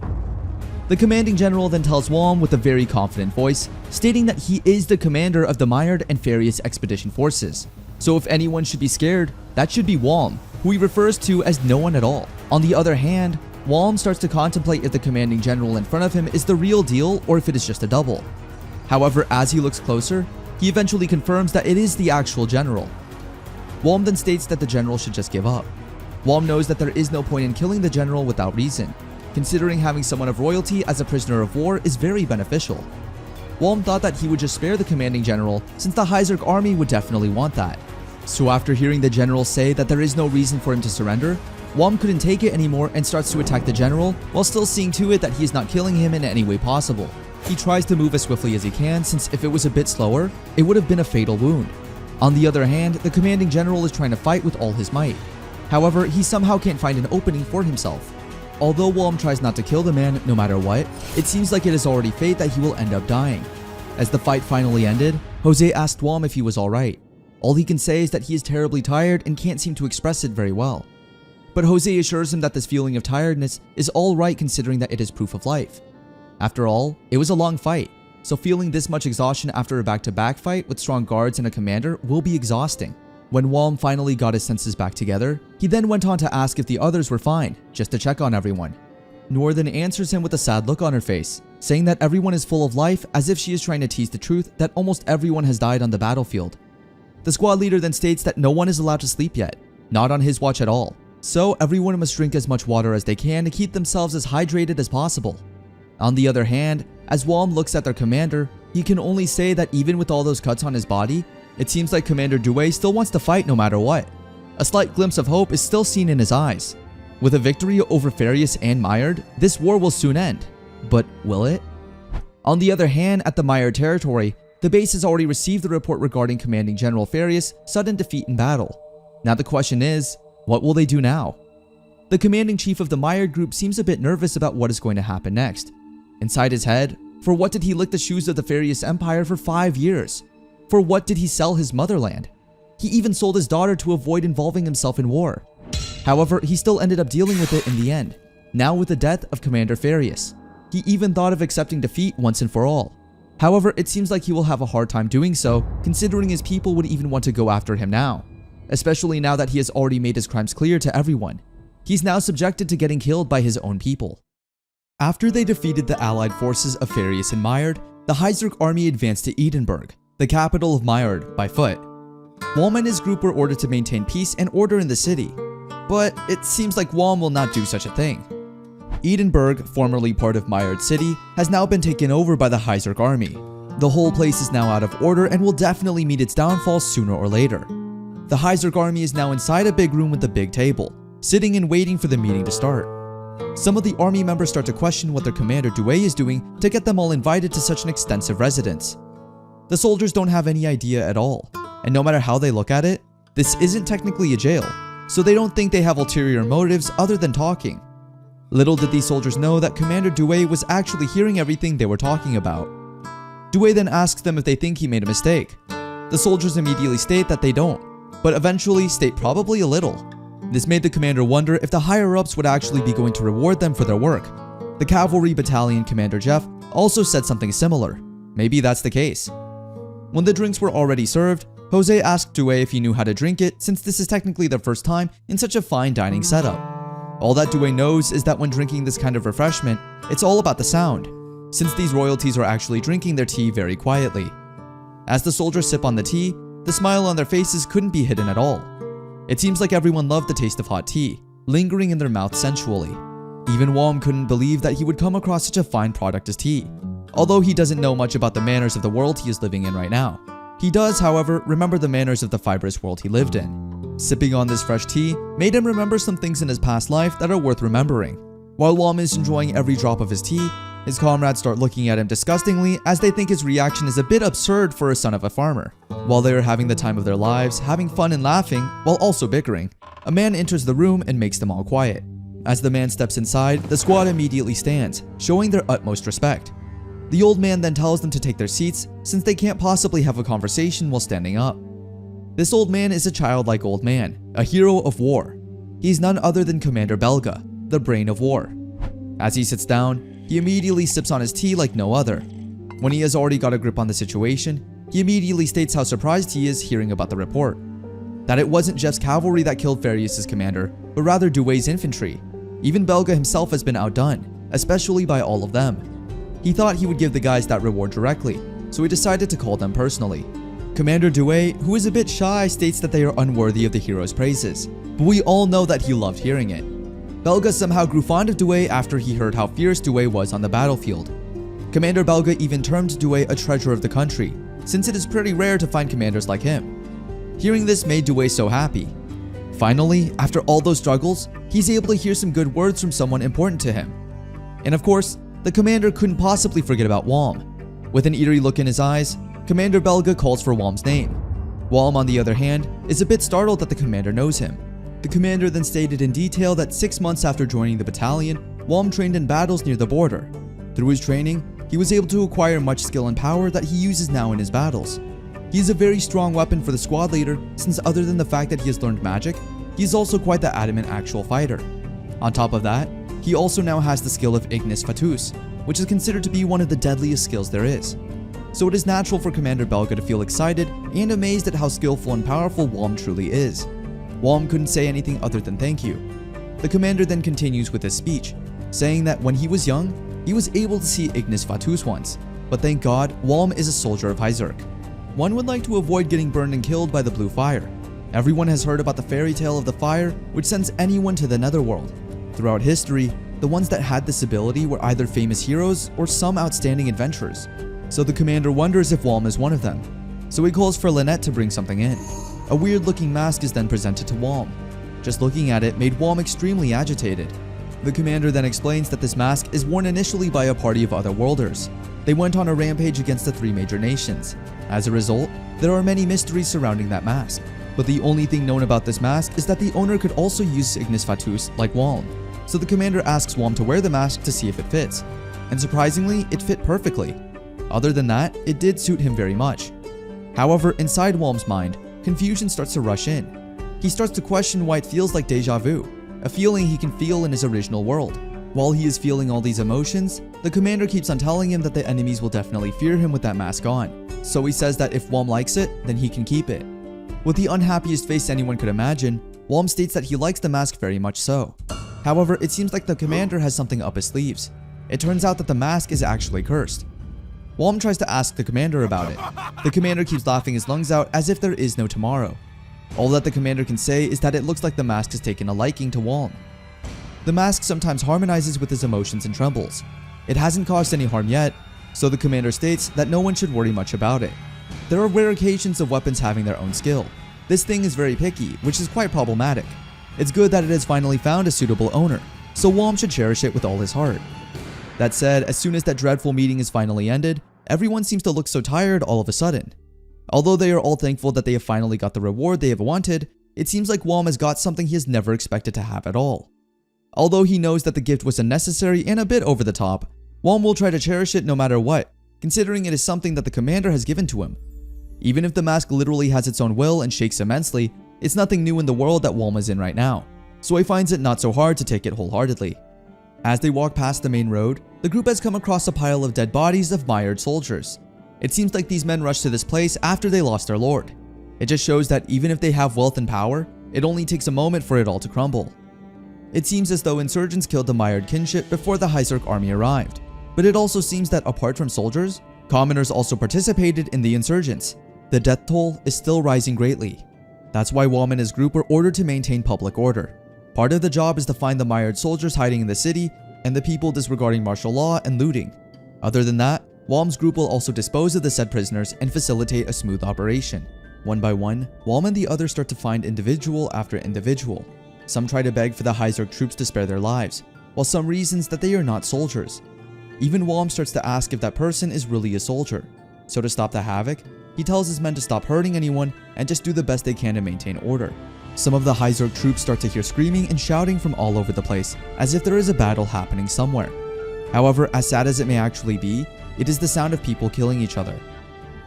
The commanding general then tells Walm with a very confident voice, stating that he is the commander of the Myard and Farius expedition forces. So if anyone should be scared, that should be Walm, who he refers to as no one at all. On the other hand, Walm starts to contemplate if the commanding general in front of him is the real deal or if it is just a double. However, as he looks closer, he eventually confirms that it is the actual general. Walm then states that the general should just give up. Walm knows that there is no point in killing the general without reason, considering having someone of royalty as a prisoner of war is very beneficial. Walm thought that he would just spare the commanding general since the Heiserk army would definitely want that. So after hearing the general say that there is no reason for him to surrender, Walm couldn't take it anymore and starts to attack the general while still seeing to it that he is not killing him in any way possible. He tries to move as swiftly as he can, since if it was a bit slower, it would have been a fatal wound. On the other hand, the commanding general is trying to fight with all his might. However, he somehow can't find an opening for himself. Although Walm tries not to kill the man no matter what, it seems like it is already fate that he will end up dying. As the fight finally ended, Jose asked Walm if he was alright. All he can say is that he is terribly tired and can't seem to express it very well. But Jose assures him that this feeling of tiredness is alright considering that it is proof of life. After all, it was a long fight, so feeling this much exhaustion after a back-to-back fight with strong guards and a commander will be exhausting. When Walm finally got his senses back together, he then went on to ask if the others were fine, just to check on everyone. Noor then answers him with a sad look on her face, saying that everyone is full of life as if she is trying to tease the truth that almost everyone has died on the battlefield. The squad leader then states that no one is allowed to sleep yet, not on his watch at all. So everyone must drink as much water as they can to keep themselves as hydrated as possible. On the other hand, as Walm looks at their commander, he can only say that even with all those cuts on his body, it seems like Commander Dewey still wants to fight no matter what. A slight glimpse of hope is still seen in his eyes. With a victory over Farius and Myard, this war will soon end. But will it? On the other hand, at the Myard territory, the base has already received the report regarding Commanding General Farius' sudden defeat in battle. Now the question is, what will they do now? The commanding chief of the Myard group seems a bit nervous about what is going to happen next. Inside his head, for what did he lick the shoes of the Farius Empire for 5 years? For what did he sell his motherland? He even sold his daughter to avoid involving himself in war. However, he still ended up dealing with it in the end, now with the death of Commander Farius. He even thought of accepting defeat once and for all. However, it seems like he will have a hard time doing so, considering his people would even want to go after him now, especially now that he has already made his crimes clear to everyone. He's now subjected to getting killed by his own people. After they defeated the allied forces of Farius and Meyerd, the Heiserk army advanced to Edinburgh, the capital of Meyerd, by foot. Walm and his group were ordered to maintain peace and order in the city, but it seems like Walm will not do such a thing. Edinburgh, formerly part of Meyerd City, has now been taken over by the Heiserk army. The whole place is now out of order and will definitely meet its downfall sooner or later. The Heiserk army is now inside a big room with a big table, sitting and waiting for the meeting to start. Some of the army members start to question what their commander Due is doing to get them all invited to such an extensive residence. The soldiers don't have any idea at all, and no matter how they look at it, this isn't technically a jail, so they don't think they have ulterior motives other than talking. Little did these soldiers know that Commander Due was actually hearing everything they were talking about. Due then asks them if they think he made a mistake. The soldiers immediately state that they don't, but eventually state probably a little. This made the commander wonder if the higher-ups would actually be going to reward them for their work. The cavalry battalion commander Jeff also said something similar. Maybe that's the case. When the drinks were already served, Jose asked Due if he knew how to drink it, since this is technically their first time in such a fine dining setup. All that Due knows is that when drinking this kind of refreshment, it's all about the sound, since these royalties are actually drinking their tea very quietly. As the soldiers sip on the tea, the smile on their faces couldn't be hidden at all. It seems like everyone loved the taste of hot tea, lingering in their mouths sensually. Even Walm couldn't believe that he would come across such a fine product as tea, although he doesn't know much about the manners of the world he is living in right now. He does, however, remember the manners of the fibrous world he lived in. Sipping on this fresh tea made him remember some things in his past life that are worth remembering. While Walm is enjoying every drop of his tea, his comrades start looking at him disgustingly as they think his reaction is a bit absurd for a son of a farmer. While they are having the time of their lives, having fun and laughing, while also bickering, a man enters the room and makes them all quiet. As the man steps inside, the squad immediately stands, showing their utmost respect. The old man then tells them to take their seats since they can't possibly have a conversation while standing up. This old man is a childlike old man, a hero of war. He's none other than Commander Belga, the brain of war. As he sits down, he immediately sips on his tea like no other. When he has already got a grip on the situation, he immediately states how surprised he is hearing about the report. That it wasn't Jeff's cavalry that killed Farius' commander, but rather Due's infantry. Even Belga himself has been outdone, especially by all of them. He thought he would give the guys that reward directly, so he decided to call them personally. Commander Due, who is a bit shy, states that they are unworthy of the hero's praises, but we all know that he loved hearing it. Belga somehow grew fond of Due after he heard how fierce Due was on the battlefield. Commander Belga even termed Due a treasure of the country, since it is pretty rare to find commanders like him. Hearing this made Due so happy. Finally, after all those struggles, he's able to hear some good words from someone important to him. And of course, the commander couldn't possibly forget about Walm. With an eerie look in his eyes, Commander Belga calls for Walm's name. Walm, on the other hand, is a bit startled that the commander knows him. The commander then stated in detail that 6 months after joining the battalion, Walm trained in battles near the border. Through his training, he was able to acquire much skill and power that he uses now in his battles. He is a very strong weapon for the squad leader, since other than the fact that he has learned magic, he is also quite the adamant actual fighter. On top of that, he also now has the skill of Ignis Fatuus, which is considered to be one of the deadliest skills there is. So it is natural for Commander Belga to feel excited and amazed at how skillful and powerful Walm truly is. Walm couldn't say anything other than thank you. The commander then continues with his speech, saying that when he was young, he was able to see Ignis Fatuus once, but thank God, Walm is a soldier of Heiserk. One would like to avoid getting burned and killed by the blue fire. Everyone has heard about the fairy tale of the fire, which sends anyone to the netherworld. Throughout history, the ones that had this ability were either famous heroes or some outstanding adventurers. So the commander wonders if Walm is one of them. So he calls for Lynette to bring something in. A weird looking mask is then presented to Walm. Just looking at it made Walm extremely agitated. The commander then explains that this mask is worn initially by a party of other worlders. They went on a rampage against the 3 major nations. As a result, there are many mysteries surrounding that mask. But the only thing known about this mask is that the owner could also use Ignis Fatuus like Walm. So the commander asks Walm to wear the mask to see if it fits. And surprisingly, it fit perfectly. Other than that, it did suit him very much. However, inside Walm's mind, confusion starts to rush in. He starts to question why it feels like deja vu, a feeling he can feel in his original world. While he is feeling all these emotions, the commander keeps on telling him that the enemies will definitely fear him with that mask on, so he says that if Wom likes it, then he can keep it. With the unhappiest face anyone could imagine, Wom states that he likes the mask very much so. However, it seems like the commander has something up his sleeves. It turns out that the mask is actually cursed. Wom tries to ask the commander about it. The commander keeps laughing his lungs out as if there is no tomorrow. All that the commander can say is that it looks like the mask has taken a liking to Wom. The mask sometimes harmonizes with his emotions and trembles. It hasn't caused any harm yet, so the commander states that no one should worry much about it. There are rare occasions of weapons having their own skill. This thing is very picky, which is quite problematic. It's good that it has finally found a suitable owner, so Wom should cherish it with all his heart. That said, as soon as that dreadful meeting is finally ended, everyone seems to look so tired all of a sudden. Although they are all thankful that they have finally got the reward they have wanted, it seems like Wom has got something he has never expected to have at all. Although he knows that the gift was unnecessary and a bit over the top, Wom will try to cherish it no matter what, considering it is something that the commander has given to him. Even if the mask literally has its own will and shakes immensely, it's nothing new in the world that Wom is in right now, so he finds it not so hard to take it wholeheartedly. As they walk past the main road, the group has come across a pile of dead bodies of mired soldiers. It seems like these men rushed to this place after they lost their lord. It just shows that even if they have wealth and power, it only takes a moment for it all to crumble. It seems as though insurgents killed the mired kinship before the Hyzarch army arrived, but it also seems that apart from soldiers, commoners also participated in the insurgents. The death toll is still rising greatly. That's why Wom and his group were ordered to maintain public order. Part of the job is to find the mired soldiers hiding in the city and the people disregarding martial law and looting. Other than that, Wom's group will also dispose of the said prisoners and facilitate a smooth operation. One by one, Wom and the others start to find individual after individual. Some try to beg for the Hyzarch troops to spare their lives, while some reasons that they are not soldiers. Even Wom starts to ask if that person is really a soldier. So to stop the havoc, he tells his men to stop hurting anyone and just do the best they can to maintain order. Some of the Hyzarch troops start to hear screaming and shouting from all over the place, as if there is a battle happening somewhere. However, as sad as it may actually be, it is the sound of people killing each other.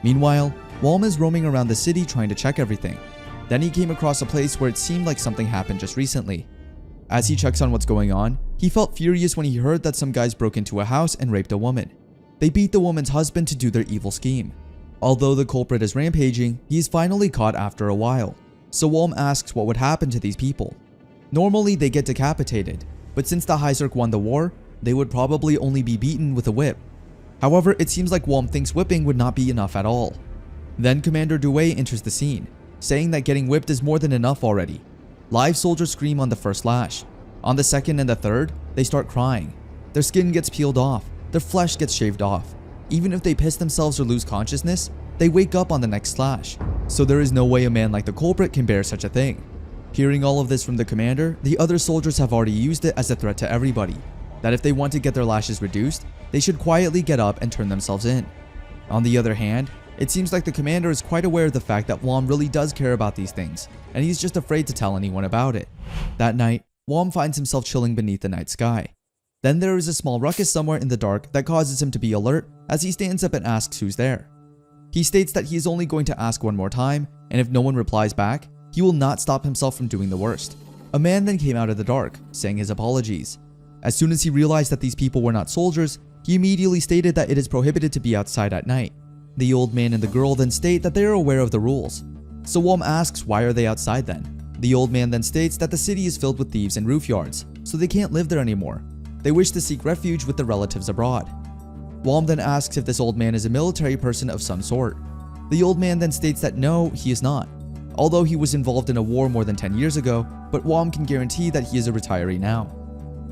Meanwhile, Wom is roaming around the city trying to check everything. Then he came across a place where it seemed like something happened just recently. As he checks on what's going on, he felt furious when he heard that some guys broke into a house and raped a woman. They beat the woman's husband to do their evil scheme. Although the culprit is rampaging, he is finally caught after a while. So Wom asks what would happen to these people. Normally they get decapitated, but since the Hyzarch won the war, they would probably only be beaten with a whip. However, it seems like Wom thinks whipping would not be enough at all. Then Commander Dewey enters the scene, saying that getting whipped is more than enough already. Live soldiers scream on the first lash. On the second and the third, they start crying. Their skin gets peeled off, their flesh gets shaved off. Even if they piss themselves or lose consciousness, they wake up on the next slash. So there is no way a man like the culprit can bear such a thing. Hearing all of this from the commander, the other soldiers have already used it as a threat to everybody, that if they want to get their lashes reduced, they should quietly get up and turn themselves in. On the other hand, it seems like the commander is quite aware of the fact that Wom really does care about these things, and he's just afraid to tell anyone about it. That night, Wom finds himself chilling beneath the night sky. Then there is a small ruckus somewhere in the dark that causes him to be alert as he stands up and asks who's there. He states that he is only going to ask one more time, and if no one replies back, he will not stop himself from doing the worst. A man then came out of the dark, saying his apologies. As soon as he realized that these people were not soldiers, he immediately stated that it is prohibited to be outside at night. The old man and the girl then state that they are aware of the rules. So Wom asks why are they outside then? The old man then states that the city is filled with thieves and roof yards, so they can't live there anymore. They wish to seek refuge with their relatives abroad. Wom then asks if this old man is a military person of some sort. The old man then states that no, he is not. Although he was involved in a war more than 10 years ago, but Wom can guarantee that he is a retiree now.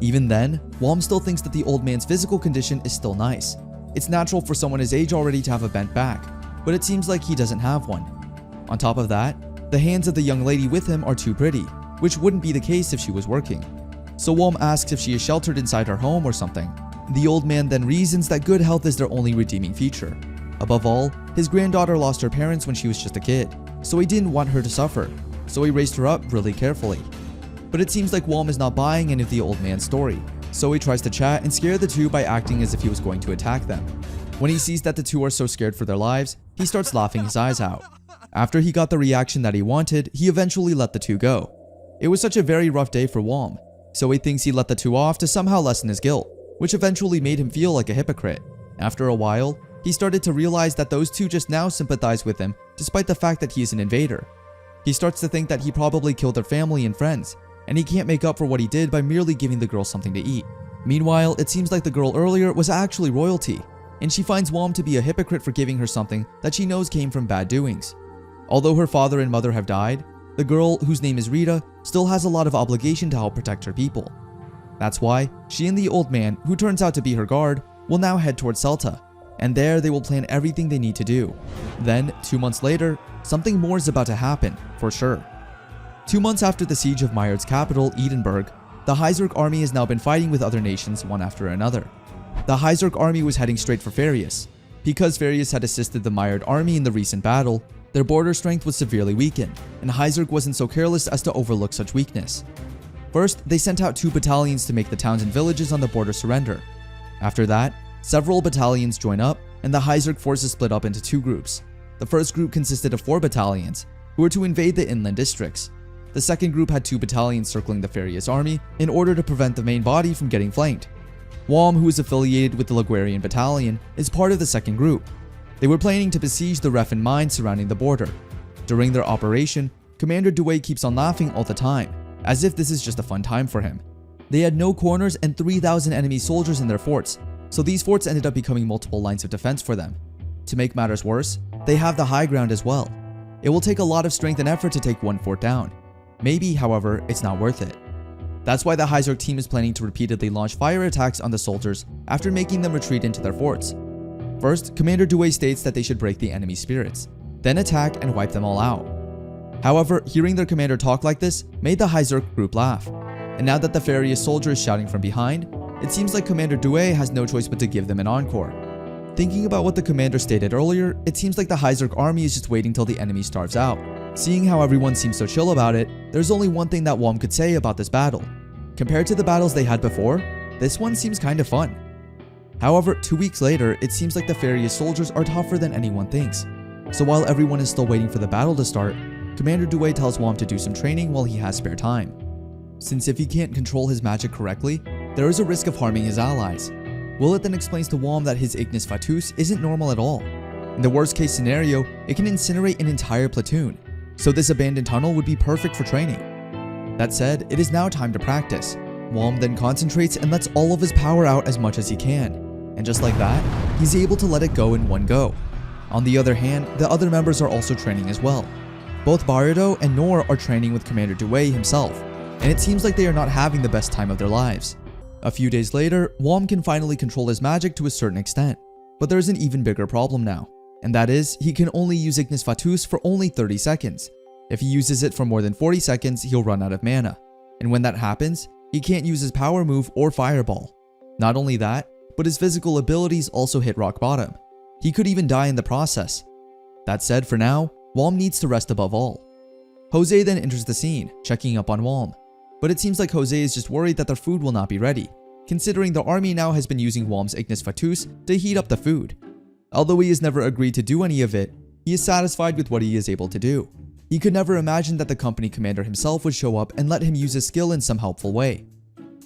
Even then, Wom still thinks that the old man's physical condition is still nice. It's natural for someone his age already to have a bent back, but it seems like he doesn't have one. On top of that, the hands of the young lady with him are too pretty, which wouldn't be the case if she was working. So Wom asks if she is sheltered inside her home or something. The old man then reasons that good health is their only redeeming feature. Above all, his granddaughter lost her parents when she was just a kid, so he didn't want her to suffer, so he raised her up really carefully. But it seems like Wom is not buying any of the old man's story, so he tries to chat and scare the two by acting as if he was going to attack them. When he sees that the two are so scared for their lives, he starts laughing his eyes out. After he got the reaction that he wanted, he eventually let the two go. It was such a very rough day for Wom, so he thinks he let the two off to somehow lessen his guilt. which eventually made him feel like a hypocrite. After a while, he started to realize that those two just now sympathize with him despite the fact that he is an invader. He starts to think that he probably killed their family and friends, and he can't make up for what he did by merely giving the girl something to eat. Meanwhile, it seems like the girl earlier was actually royalty, and she finds Wom to be a hypocrite for giving her something that she knows came from bad doings. Although her father and mother have died, the girl, whose name is Rita, still has a lot of obligation to help protect her people. That's why she and the old man, who turns out to be her guard, will now head towards Celta, and there they will plan everything they need to do. Then, 2 months later, something more is about to happen, for sure. 2 months after the siege of Maillard's capital, Edinburgh, the Haizerk army has now been fighting with other nations one after another. The Haizerk army was heading straight for Farius. Because Farius had assisted the Maillard army in the recent battle, their border strength was severely weakened, and Haizerk wasn't so careless as to overlook such weakness. First, they sent out 2 battalions to make the towns and villages on the border surrender. After that, several battalions join up, and the Haizerk forces split up into 2 groups. The first group consisted of 4 battalions, who were to invade the inland districts. The second group had 2 battalions circling the Farius army in order to prevent the main body from getting flanked. Wom, who is affiliated with the Liguarian battalion, is part of the second group. They were planning to besiege the Refin mine surrounding the border. During their operation, Commander Douay keeps on laughing all the time, as if this is just a fun time for him. They had no corners and 3,000 enemy soldiers in their forts, so these forts ended up becoming multiple lines of defense for them. To make matters worse, they have the high ground as well. It will take a lot of strength and effort to take one fort down. Maybe, however, it's not worth it. That's why the Haizerk team is planning to repeatedly launch fire attacks on the soldiers after making them retreat into their forts. First, Commander Douay states that they should break the enemy spirits, then attack and wipe them all out. However, hearing their commander talk like this made the Haizerk group laugh, and now that the Farius soldier is shouting from behind, it seems like Commander Douay has no choice but to give them an encore. Thinking about what the commander stated earlier, it seems like the Haizerk army is just waiting till the enemy starves out. Seeing how everyone seems so chill about it, there's only one thing that Wom could say about this battle. Compared to the battles they had before, this one seems kind of fun. However, 2 weeks later, it seems like the Farius soldiers are tougher than anyone thinks. So while everyone is still waiting for the battle to start, Commander Douay tells Wom to do some training while he has spare time. Since if he can't control his magic correctly, there is a risk of harming his allies. Willet then explains to Wom that his Ignis Fatuus isn't normal at all. In the worst case scenario, it can incinerate an entire platoon, so this abandoned tunnel would be perfect for training. That said, it is now time to practice. Wom then concentrates and lets all of his power out as much as he can, and just like that, he's able to let it go in one go. On the other hand, the other members are also training as well. Both Bardo and Nor are training with Commander Douay himself, and it seems like they are not having the best time of their lives. A few days later, Wom can finally control his magic to a certain extent, but there's an even bigger problem now, and that is, he can only use Ignis Fatuus for only 30 seconds. If he uses it for more than 40 seconds, he'll run out of mana, and when that happens, he can't use his power move or fireball. Not only that, but his physical abilities also hit rock bottom. He could even die in the process. That said, for now, Wom needs to rest above all. Jose then enters the scene, checking up on Wom, but it seems like Jose is just worried that their food will not be ready, considering the army now has been using Wom's Ignis Fatuus to heat up the food. Although he has never agreed to do any of it, he is satisfied with what he is able to do. He could never imagine that the company commander himself would show up and let him use his skill in some helpful way.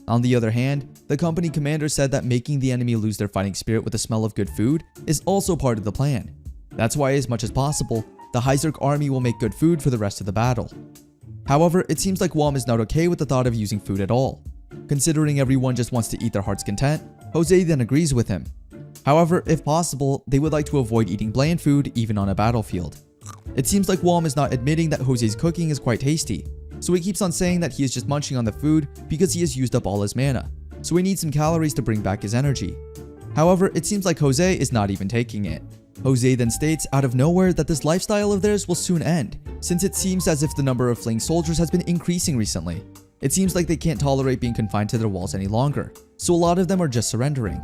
On the other hand, the company commander said that making the enemy lose their fighting spirit with the smell of good food is also part of the plan. That's why, as much as possible, the Haizerk army will make good food for the rest of the battle. However, it seems like Wom is not okay with the thought of using food at all. Considering everyone just wants to eat their heart's content, Jose then agrees with him. However, if possible, they would like to avoid eating bland food even on a battlefield. It seems like Wom is not admitting that Jose's cooking is quite tasty, so he keeps on saying that he is just munching on the food because he has used up all his mana, so he needs some calories to bring back his energy. However, it seems like Jose is not even taking it. Jose then states out of nowhere that this lifestyle of theirs will soon end, since it seems as if the number of fleeing soldiers has been increasing recently. It seems like they can't tolerate being confined to their walls any longer, so a lot of them are just surrendering.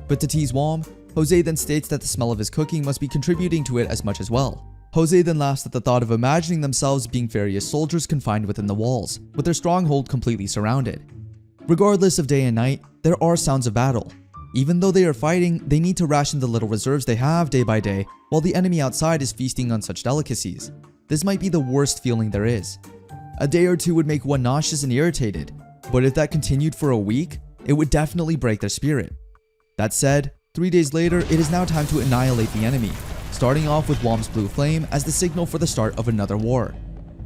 But to tease Wom, Jose then states that the smell of his cooking must be contributing to it as much as well. Jose then laughs at the thought of imagining themselves being various soldiers confined within the walls, with their stronghold completely surrounded. Regardless of day and night, there are sounds of battle. Even though they are fighting, they need to ration the little reserves they have day by day, while the enemy outside is feasting on such delicacies. This might be the worst feeling there is. A day or two would make one nauseous and irritated, but if that continued for a week, it would definitely break their spirit. That said, 3 days later, it is now time to annihilate the enemy, starting off with Wom's blue flame as the signal for the start of another war.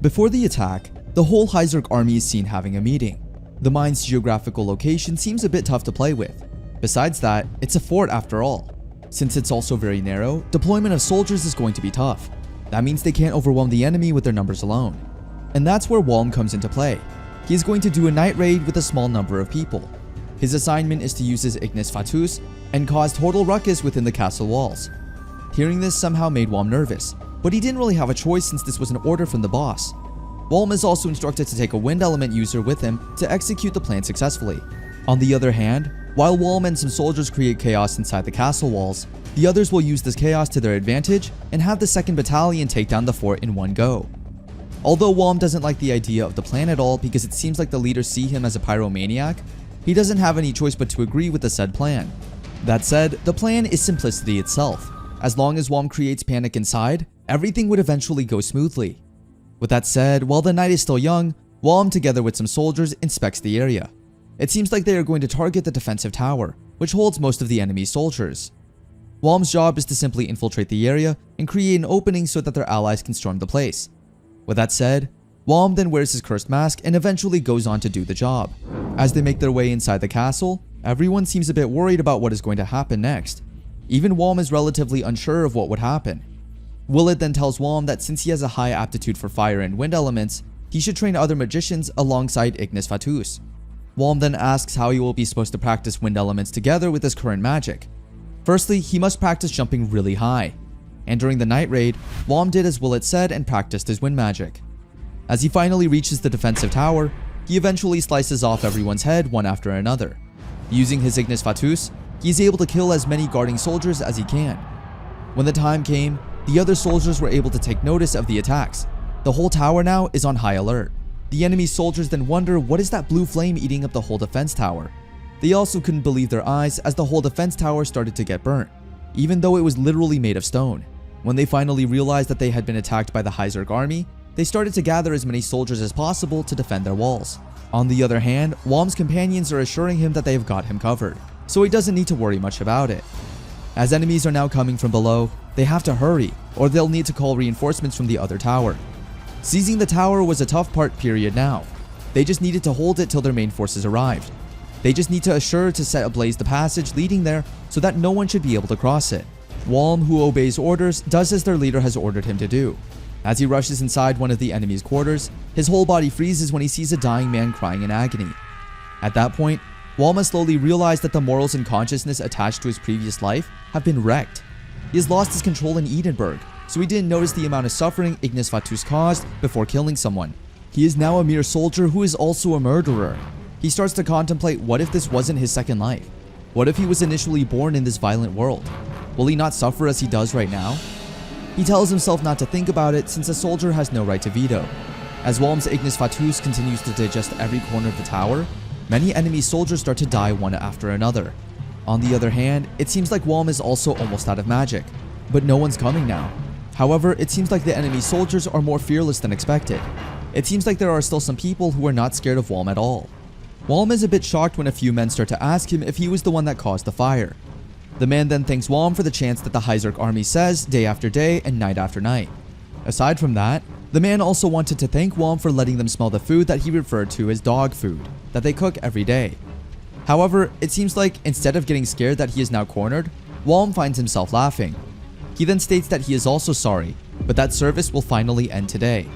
Before the attack, the whole Hyzerk army is seen having a meeting. The mine's geographical location seems a bit tough to play with. Besides that, it's a fort after all. Since it's also very narrow, deployment of soldiers is going to be tough. That means they can't overwhelm the enemy with their numbers alone. And that's where Wom comes into play. He is going to do a night raid with a small number of people. His assignment is to use his Ignis Fatuus and cause total ruckus within the castle walls. Hearing this somehow made Wom nervous, but he didn't really have a choice since this was an order from the boss. Wom is also instructed to take a wind element user with him to execute the plan successfully. On the other hand, while Wom and some soldiers create chaos inside the castle walls, the others will use this chaos to their advantage and have the 2nd Battalion take down the fort in one go. Although Wom doesn't like the idea of the plan at all because it seems like the leaders see him as a pyromaniac, he doesn't have any choice but to agree with the said plan. That said, the plan is simplicity itself. As long as Wom creates panic inside, everything would eventually go smoothly. With that said, while the night is still young, Wom together with some soldiers inspects the area. It seems like they are going to target the defensive tower, which holds most of the enemy's soldiers. Wom's job is to simply infiltrate the area and create an opening so that their allies can storm the place. With that said, Wom then wears his cursed mask and eventually goes on to do the job. As they make their way inside the castle, everyone seems a bit worried about what is going to happen next. Even Wom is relatively unsure of what would happen. Willett then tells Wom that since he has a high aptitude for fire and wind elements, he should train other magicians alongside Ignis Fatuus. Wom then asks how he will be supposed to practice wind elements together with his current magic. Firstly, he must practice jumping really high. And during the night raid, Wom did as Willett said and practiced his wind magic. As he finally reaches the defensive tower, he eventually slices off everyone's head one after another. Using his Ignis Fatuus, he is able to kill as many guarding soldiers as he can. When the time came, the other soldiers were able to take notice of the attacks. The whole tower now is on high alert. The enemy soldiers then wonder what is that blue flame eating up the whole defense tower. They also couldn't believe their eyes as the whole defense tower started to get burnt, even though it was literally made of stone. When they finally realized that they had been attacked by the Hyzerk army, they started to gather as many soldiers as possible to defend their walls. On the other hand, Wom's companions are assuring him that they have got him covered, so he doesn't need to worry much about it. As enemies are now coming from below, they have to hurry, or they'll need to call reinforcements from the other tower. Seizing the tower was a tough part period now. They just needed to hold it till their main forces arrived. They just need to assure to set ablaze the passage leading there so that no one should be able to cross it. Wom, who obeys orders, does as their leader has ordered him to do. As he rushes inside one of the enemy's quarters, his whole body freezes when he sees a dying man crying in agony. At that point, Wom has slowly realized that the morals and consciousness attached to his previous life have been wrecked. He has lost his control in Edinburgh, so he didn't notice the amount of suffering Ignis Fatuus caused before killing someone. He is now a mere soldier who is also a murderer. He starts to contemplate what if this wasn't his second life? What if he was initially born in this violent world? Will he not suffer as he does right now? He tells himself not to think about it since a soldier has no right to veto. As Wom's Ignis Fatuus continues to digest every corner of the tower, many enemy soldiers start to die one after another. On the other hand, it seems like Wom is also almost out of magic, but no one's coming now. However, it seems like the enemy soldiers are more fearless than expected. It seems like there are still some people who are not scared of Wom at all. Wom is a bit shocked when a few men start to ask him if he was the one that caused the fire. The man then thanks Wom for the chance that the Hyzerk army says day after day and night after night. Aside from that, the man also wanted to thank Wom for letting them smell the food that he referred to as dog food, that they cook every day. However, it seems like instead of getting scared that he is now cornered, Wom finds himself laughing. He then states that he is also sorry, but that service will finally end today.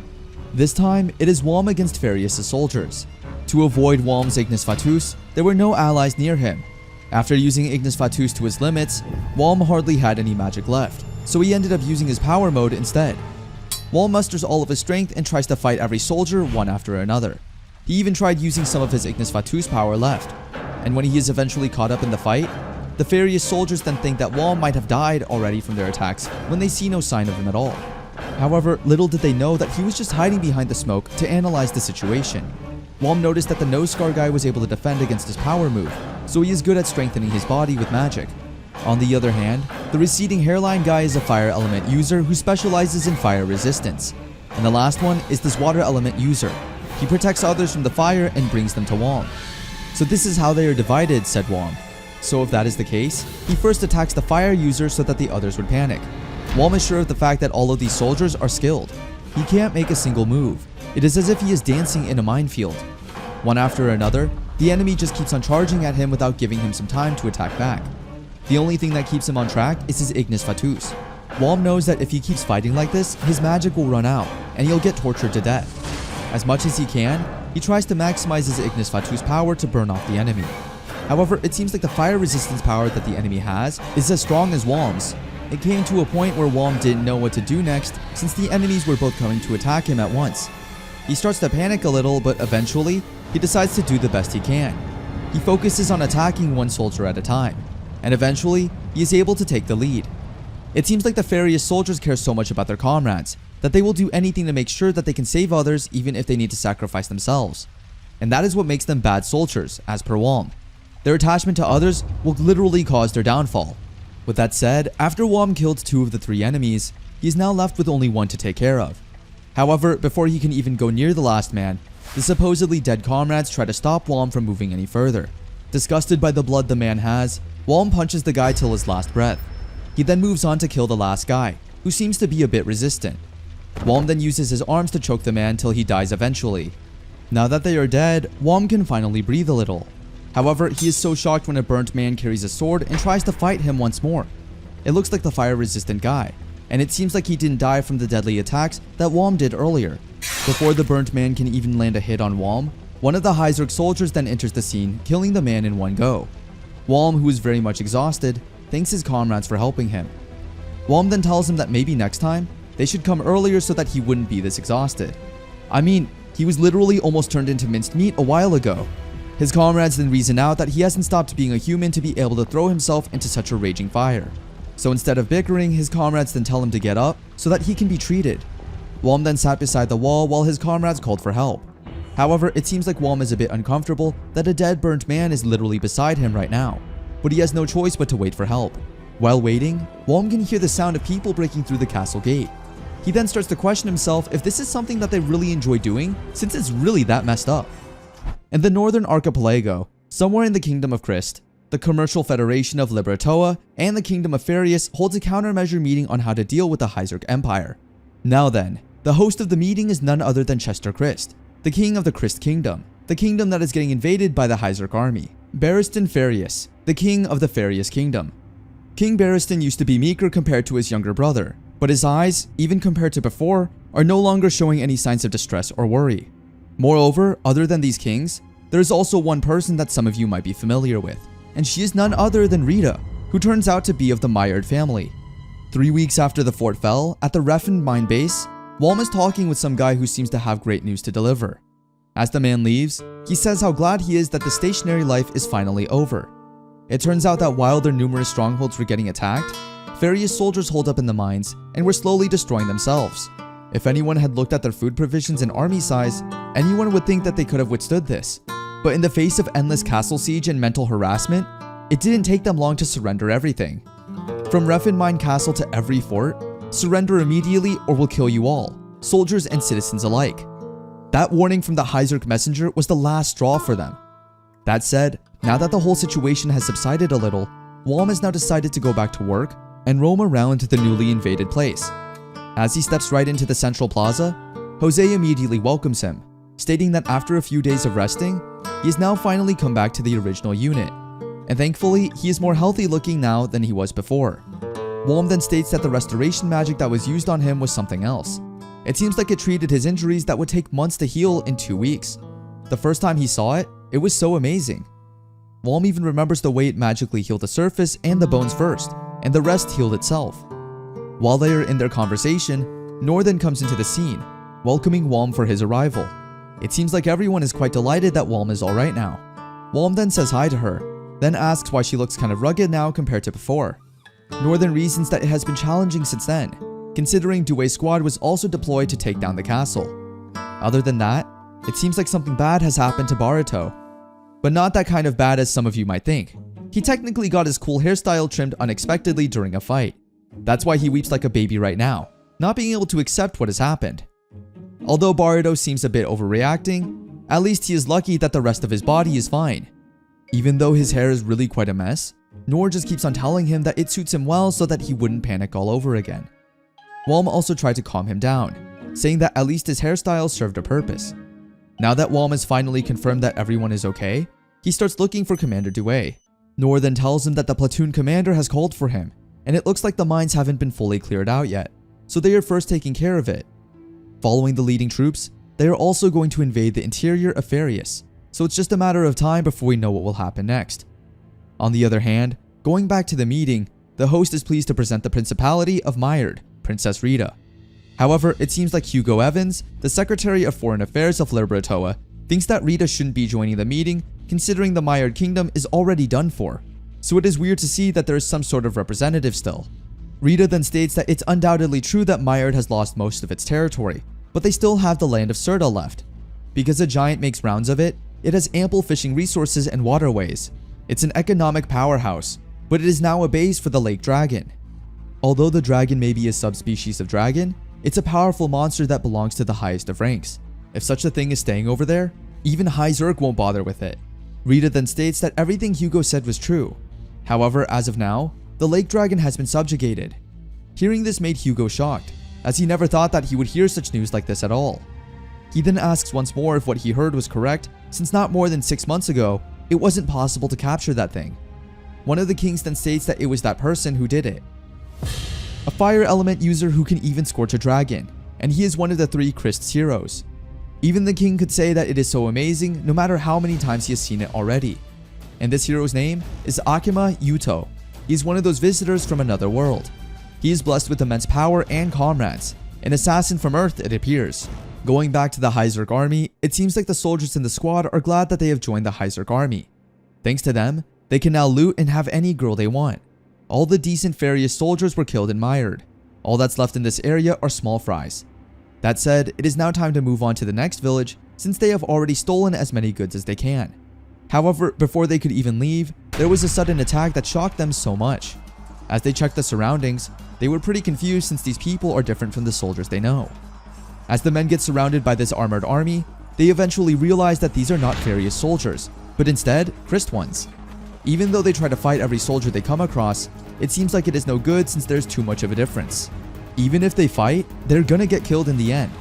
This time, it is Wom against various soldiers. To avoid Wom's Ignis Fatuus, there were no allies near him. After using Ignis Fatuus to his limits, Wom hardly had any magic left, so he ended up using his power mode instead. Wom musters all of his strength and tries to fight every soldier one after another. He even tried using some of his Ignis Fatuus power left, and when he is eventually caught up in the fight, the various soldiers then think that Wom might have died already from their attacks when they see no sign of him at all. However, little did they know that he was just hiding behind the smoke to analyze the situation. Wom noticed that the nose scar guy was able to defend against his power move, so he is good at strengthening his body with magic. On the other hand, the receding hairline guy is a fire element user who specializes in fire resistance. And the last one is this water element user. He protects others from the fire and brings them to Wom. So this is how they are divided, said Wom. So if that is the case, he first attacks the fire user so that the others would panic. Wom is sure of the fact that all of these soldiers are skilled. He can't make a single move. It is as if he is dancing in a minefield. One after another, the enemy just keeps on charging at him without giving him some time to attack back. The only thing that keeps him on track is his Ignis Fatuus. Wom knows that if he keeps fighting like this, his magic will run out, and he'll get tortured to death. As much as he can, he tries to maximize his Ignis Fatuus power to burn off the enemy. However, it seems like the fire resistance power that the enemy has is as strong as Wom's. It came to a point where Wom didn't know what to do next, since the enemies were both coming to attack him at once. He starts to panic a little, but eventually, he decides to do the best he can. He focuses on attacking one soldier at a time, and eventually, he is able to take the lead. It seems like the Farius soldiers care so much about their comrades that they will do anything to make sure that they can save others even if they need to sacrifice themselves. And that is what makes them bad soldiers, as per Wom. Their attachment to others will literally cause their downfall. With that said, after Wom killed 2 of the 3 enemies, he is now left with only 1 to take care of. However, before he can even go near the last man, the supposedly dead comrades try to stop Wom from moving any further. Disgusted by the blood the man has, Wom punches the guy till his last breath. He then moves on to kill the last guy, who seems to be a bit resistant. Wom then uses his arms to choke the man till he dies eventually. Now that they are dead, Wom can finally breathe a little. However, he is so shocked when a burnt man carries a sword and tries to fight him once more. It looks like the fire-resistant guy, and it seems like he didn't die from the deadly attacks that Wom did earlier. Before the burnt man can even land a hit on Wom, one of the Hyzerk soldiers then enters the scene, killing the man in one go. Wom, who is very much exhausted, thanks his comrades for helping him. Wom then tells him that maybe next time, they should come earlier so that he wouldn't be this exhausted. I mean, he was literally almost turned into minced meat a while ago. His comrades then reason out that he hasn't stopped being a human to be able to throw himself into such a raging fire. So instead of bickering, his comrades then tell him to get up so that he can be treated. Wom then sat beside the wall while his comrades called for help. However, it seems like Wom is a bit uncomfortable that a dead burnt man is literally beside him right now, but he has no choice but to wait for help. While waiting, Wom can hear the sound of people breaking through the castle gate. He then starts to question himself if this is something that they really enjoy doing, since it's really that messed up. In the northern archipelago, somewhere in the Kingdom of Christ, the Commercial Federation of Libertoa and the Kingdom of Farius holds a countermeasure meeting on how to deal with the Hyzerk Empire. Now then, the host of the meeting is none other than Chester Christ, the king of the Christ Kingdom, the kingdom that is getting invaded by the Hyzerk army. Barristan Farius, the king of the Farius Kingdom. King Barristan used to be meeker compared to his younger brother, but his eyes, even compared to before, are no longer showing any signs of distress or worry. Moreover, other than these kings, there is also one person that some of you might be familiar with, and she is none other than Rita, who turns out to be of the Myard family. 3 weeks after the fort fell, at the Refn mine base, Wom is talking with some guy who seems to have great news to deliver. As the man leaves, he says how glad he is that the stationary life is finally over. It turns out that while their numerous strongholds were getting attacked, Farius soldiers holed up in the mines and were slowly destroying themselves. If anyone had looked at their food provisions and army size, anyone would think that they could have withstood this. But in the face of endless castle siege and mental harassment, it didn't take them long to surrender everything. From Refn Mine Castle to every fort, surrender immediately or we'll kill you all, soldiers and citizens alike. That warning from the Hyzerk messenger was the last straw for them. That said, now that the whole situation has subsided a little, Wom has now decided to go back to work and roam around the newly invaded place. As he steps right into the central plaza, Jose immediately welcomes him, stating that after a few days of resting, he has now finally come back to the original unit, and thankfully he is more healthy looking now than he was before. Wom then states that the restoration magic that was used on him was something else. It seems like it treated his injuries that would take months to heal in 2 weeks. The first time he saw it, it was so amazing. Wom even remembers the way it magically healed the surface and the bones first, and the rest healed itself. While they are in their conversation, Northern comes into the scene, welcoming Wom for his arrival. It seems like everyone is quite delighted that Wom is alright now. Wom then says hi to her, then asks why she looks kind of rugged now compared to before. Northern reasons that it has been challenging since then, considering Due's squad was also deployed to take down the castle. Other than that, it seems like something bad has happened to Baruto. But not that kind of bad as some of you might think. He technically got his cool hairstyle trimmed unexpectedly during a fight. That's why he weeps like a baby right now, not being able to accept what has happened. Although Baruto seems a bit overreacting, at least he is lucky that the rest of his body is fine. Even though his hair is really quite a mess, Nor just keeps on telling him that it suits him well so that he wouldn't panic all over again. Walm also tried to calm him down, saying that at least his hairstyle served a purpose. Now that Walm has finally confirmed that everyone is okay, he starts looking for Commander Due. Nor then tells him that the platoon commander has called for him, and it looks like the mines haven't been fully cleared out yet, so they are first taking care of it. Following the leading troops, they are also going to invade the interior of Farius, so it's just a matter of time before we know what will happen next. On the other hand, going back to the meeting, the host is pleased to present the Principality of Myard, Princess Rita. However, it seems like Hugo Evans, the Secretary of Foreign Affairs of Liberatoa, thinks that Rita shouldn't be joining the meeting considering the Myard Kingdom is already done for, so it is weird to see that there is some sort of representative still. Rita then states that it's undoubtedly true that Myard has lost most of its territory, but they still have the land of Serta left. Because a giant makes rounds of it, it has ample fishing resources and waterways. It's an economic powerhouse, but it is now a base for the lake dragon. Although the dragon may be a subspecies of dragon, it's a powerful monster that belongs to the highest of ranks. If such a thing is staying over there, even High Zerk won't bother with it. Rita then states that everything Hugo said was true. However, as of now, the lake dragon has been subjugated. Hearing this made Hugo shocked, as he never thought that he would hear such news like this at all. He then asks once more if what he heard was correct, since not more than 6 months ago, it wasn't possible to capture that thing. One of the kings then states that it was that person who did it. A fire element user who can even scorch a dragon, and he is one of the 3 Christ's heroes. Even the king could say that it is so amazing no matter how many times he has seen it already. And this hero's name is Akima Yuto. He is one of those visitors from another world. He is blessed with immense power and comrades, an assassin from Earth it appears. Going back to the High Zerk army, it seems like the soldiers in the squad are glad that they have joined the High Zerk army. Thanks to them, they can now loot and have any girl they want. All the decent Farius soldiers were killed in Myard. All that's left in this area are small fries. That said, it is now time to move on to the next village since they have already stolen as many goods as they can. However, before they could even leave, there was a sudden attack that shocked them so much. As they checked the surroundings, they were pretty confused since these people are different from the soldiers they know. As the men get surrounded by this armored army, they eventually realize that these are not Farius soldiers, but instead, Christ ones. Even though they try to fight every soldier they come across, it seems like it is no good since there's too much of a difference. Even if they fight, they're gonna get killed in the end.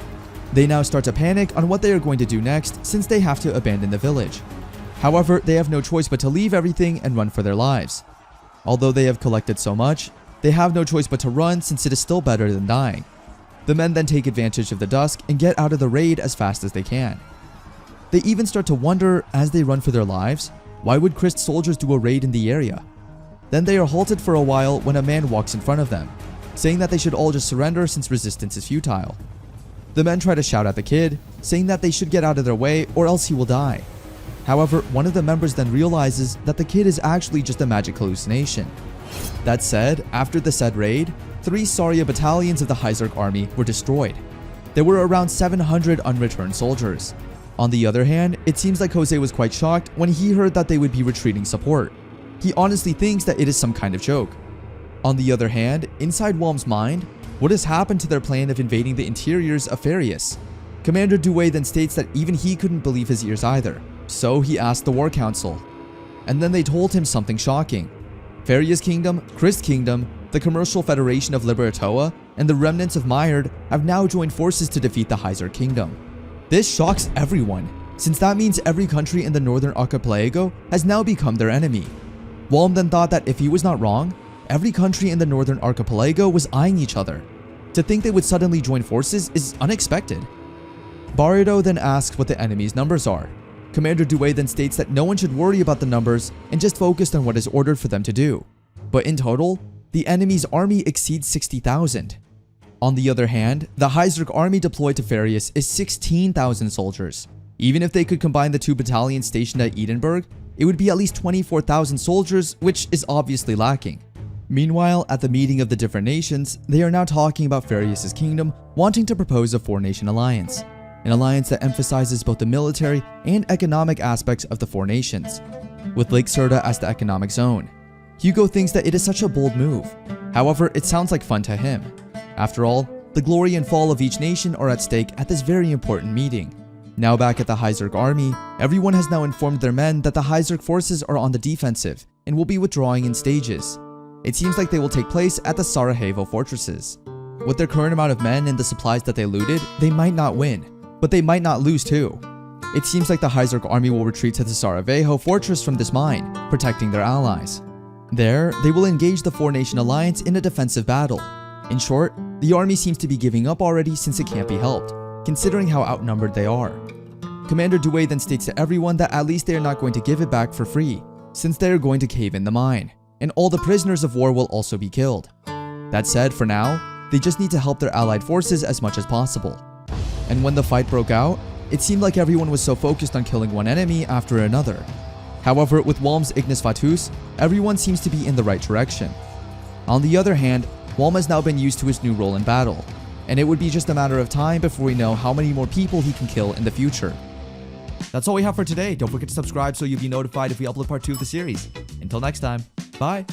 They now start to panic on what they are going to do next since they have to abandon the village. However, they have no choice but to leave everything and run for their lives. Although they have collected so much, they have no choice but to run since it is still better than dying. The men then take advantage of the dusk and get out of the raid as fast as they can. They even start to wonder, as they run for their lives, why would Christ soldiers do a raid in the area? Then they are halted for a while when a man walks in front of them, saying that they should all just surrender since resistance is futile. The men try to shout at the kid, saying that they should get out of their way or else he will die. However, one of the members then realizes that the kid is actually just a magic hallucination. That said, after the said raid, 3 Saria battalions of the High Zerk army were destroyed. There were around 700 unreturned soldiers. On the other hand, it seems like Jose was quite shocked when he heard that they would be retreating support. He honestly thinks that it is some kind of joke. On the other hand, inside Walm's mind, what has happened to their plan of invading the interiors of Farius? Commander Due then states that even he couldn't believe his ears either, so he asked the War Council. And then they told him something shocking. Farius Kingdom, Christ Kingdom, the Commercial Federation of Liberatoa, and the remnants of Myard have now joined forces to defeat the High Zerk Kingdom. This shocks everyone, since that means every country in the Northern Archipelago has now become their enemy. Walm then thought that if he was not wrong, every country in the Northern Archipelago was eyeing each other. To think they would suddenly join forces is unexpected. Barido then asks what the enemy's numbers are. Commander Due then states that no one should worry about the numbers and just focus on what is ordered for them to do. But in total, the enemy's army exceeds 60,000. On the other hand, the High Zerk army deployed to Farius is 16,000 soldiers. Even if they could combine the 2 battalions stationed at Edinburgh, it would be at least 24,000 soldiers, which is obviously lacking. Meanwhile, at the meeting of the different nations, they are now talking about Farius' kingdom wanting to propose a 4-nation alliance. An alliance that emphasizes both the military and economic aspects of the 4 nations, with Lake Serta as the economic zone. Hugo thinks that it is such a bold move. However, it sounds like fun to him. After all, the glory and fall of each nation are at stake at this very important meeting. Now back at the Hyzerk army, everyone has now informed their men that the Hyzerk forces are on the defensive and will be withdrawing in stages. It seems like they will take place at the Sarajevo fortresses. With their current amount of men and the supplies that they looted, they might not win, but they might not lose too. It seems like the Hyzerk army will retreat to the Sarajevo fortress from this mine, protecting their allies. There, they will engage the four-nation alliance in a defensive battle. In short, the army seems to be giving up already since it can't be helped, considering how outnumbered they are. Commander Dewey then states to everyone that at least they are not going to give it back for free, since they are going to cave in the mine, and all the prisoners of war will also be killed. That said, for now, they just need to help their allied forces as much as possible. And when the fight broke out, it seemed like everyone was so focused on killing one enemy after another. However, with Walm's Ignis Fatuus, everyone seems to be in the right direction. On the other hand, Walm has now been used to his new role in battle, and it would be just a matter of time before we know how many more people he can kill in the future. That's all we have for today. Don't forget to subscribe so you'll be notified if we upload part 2 of the series. Until next time, bye!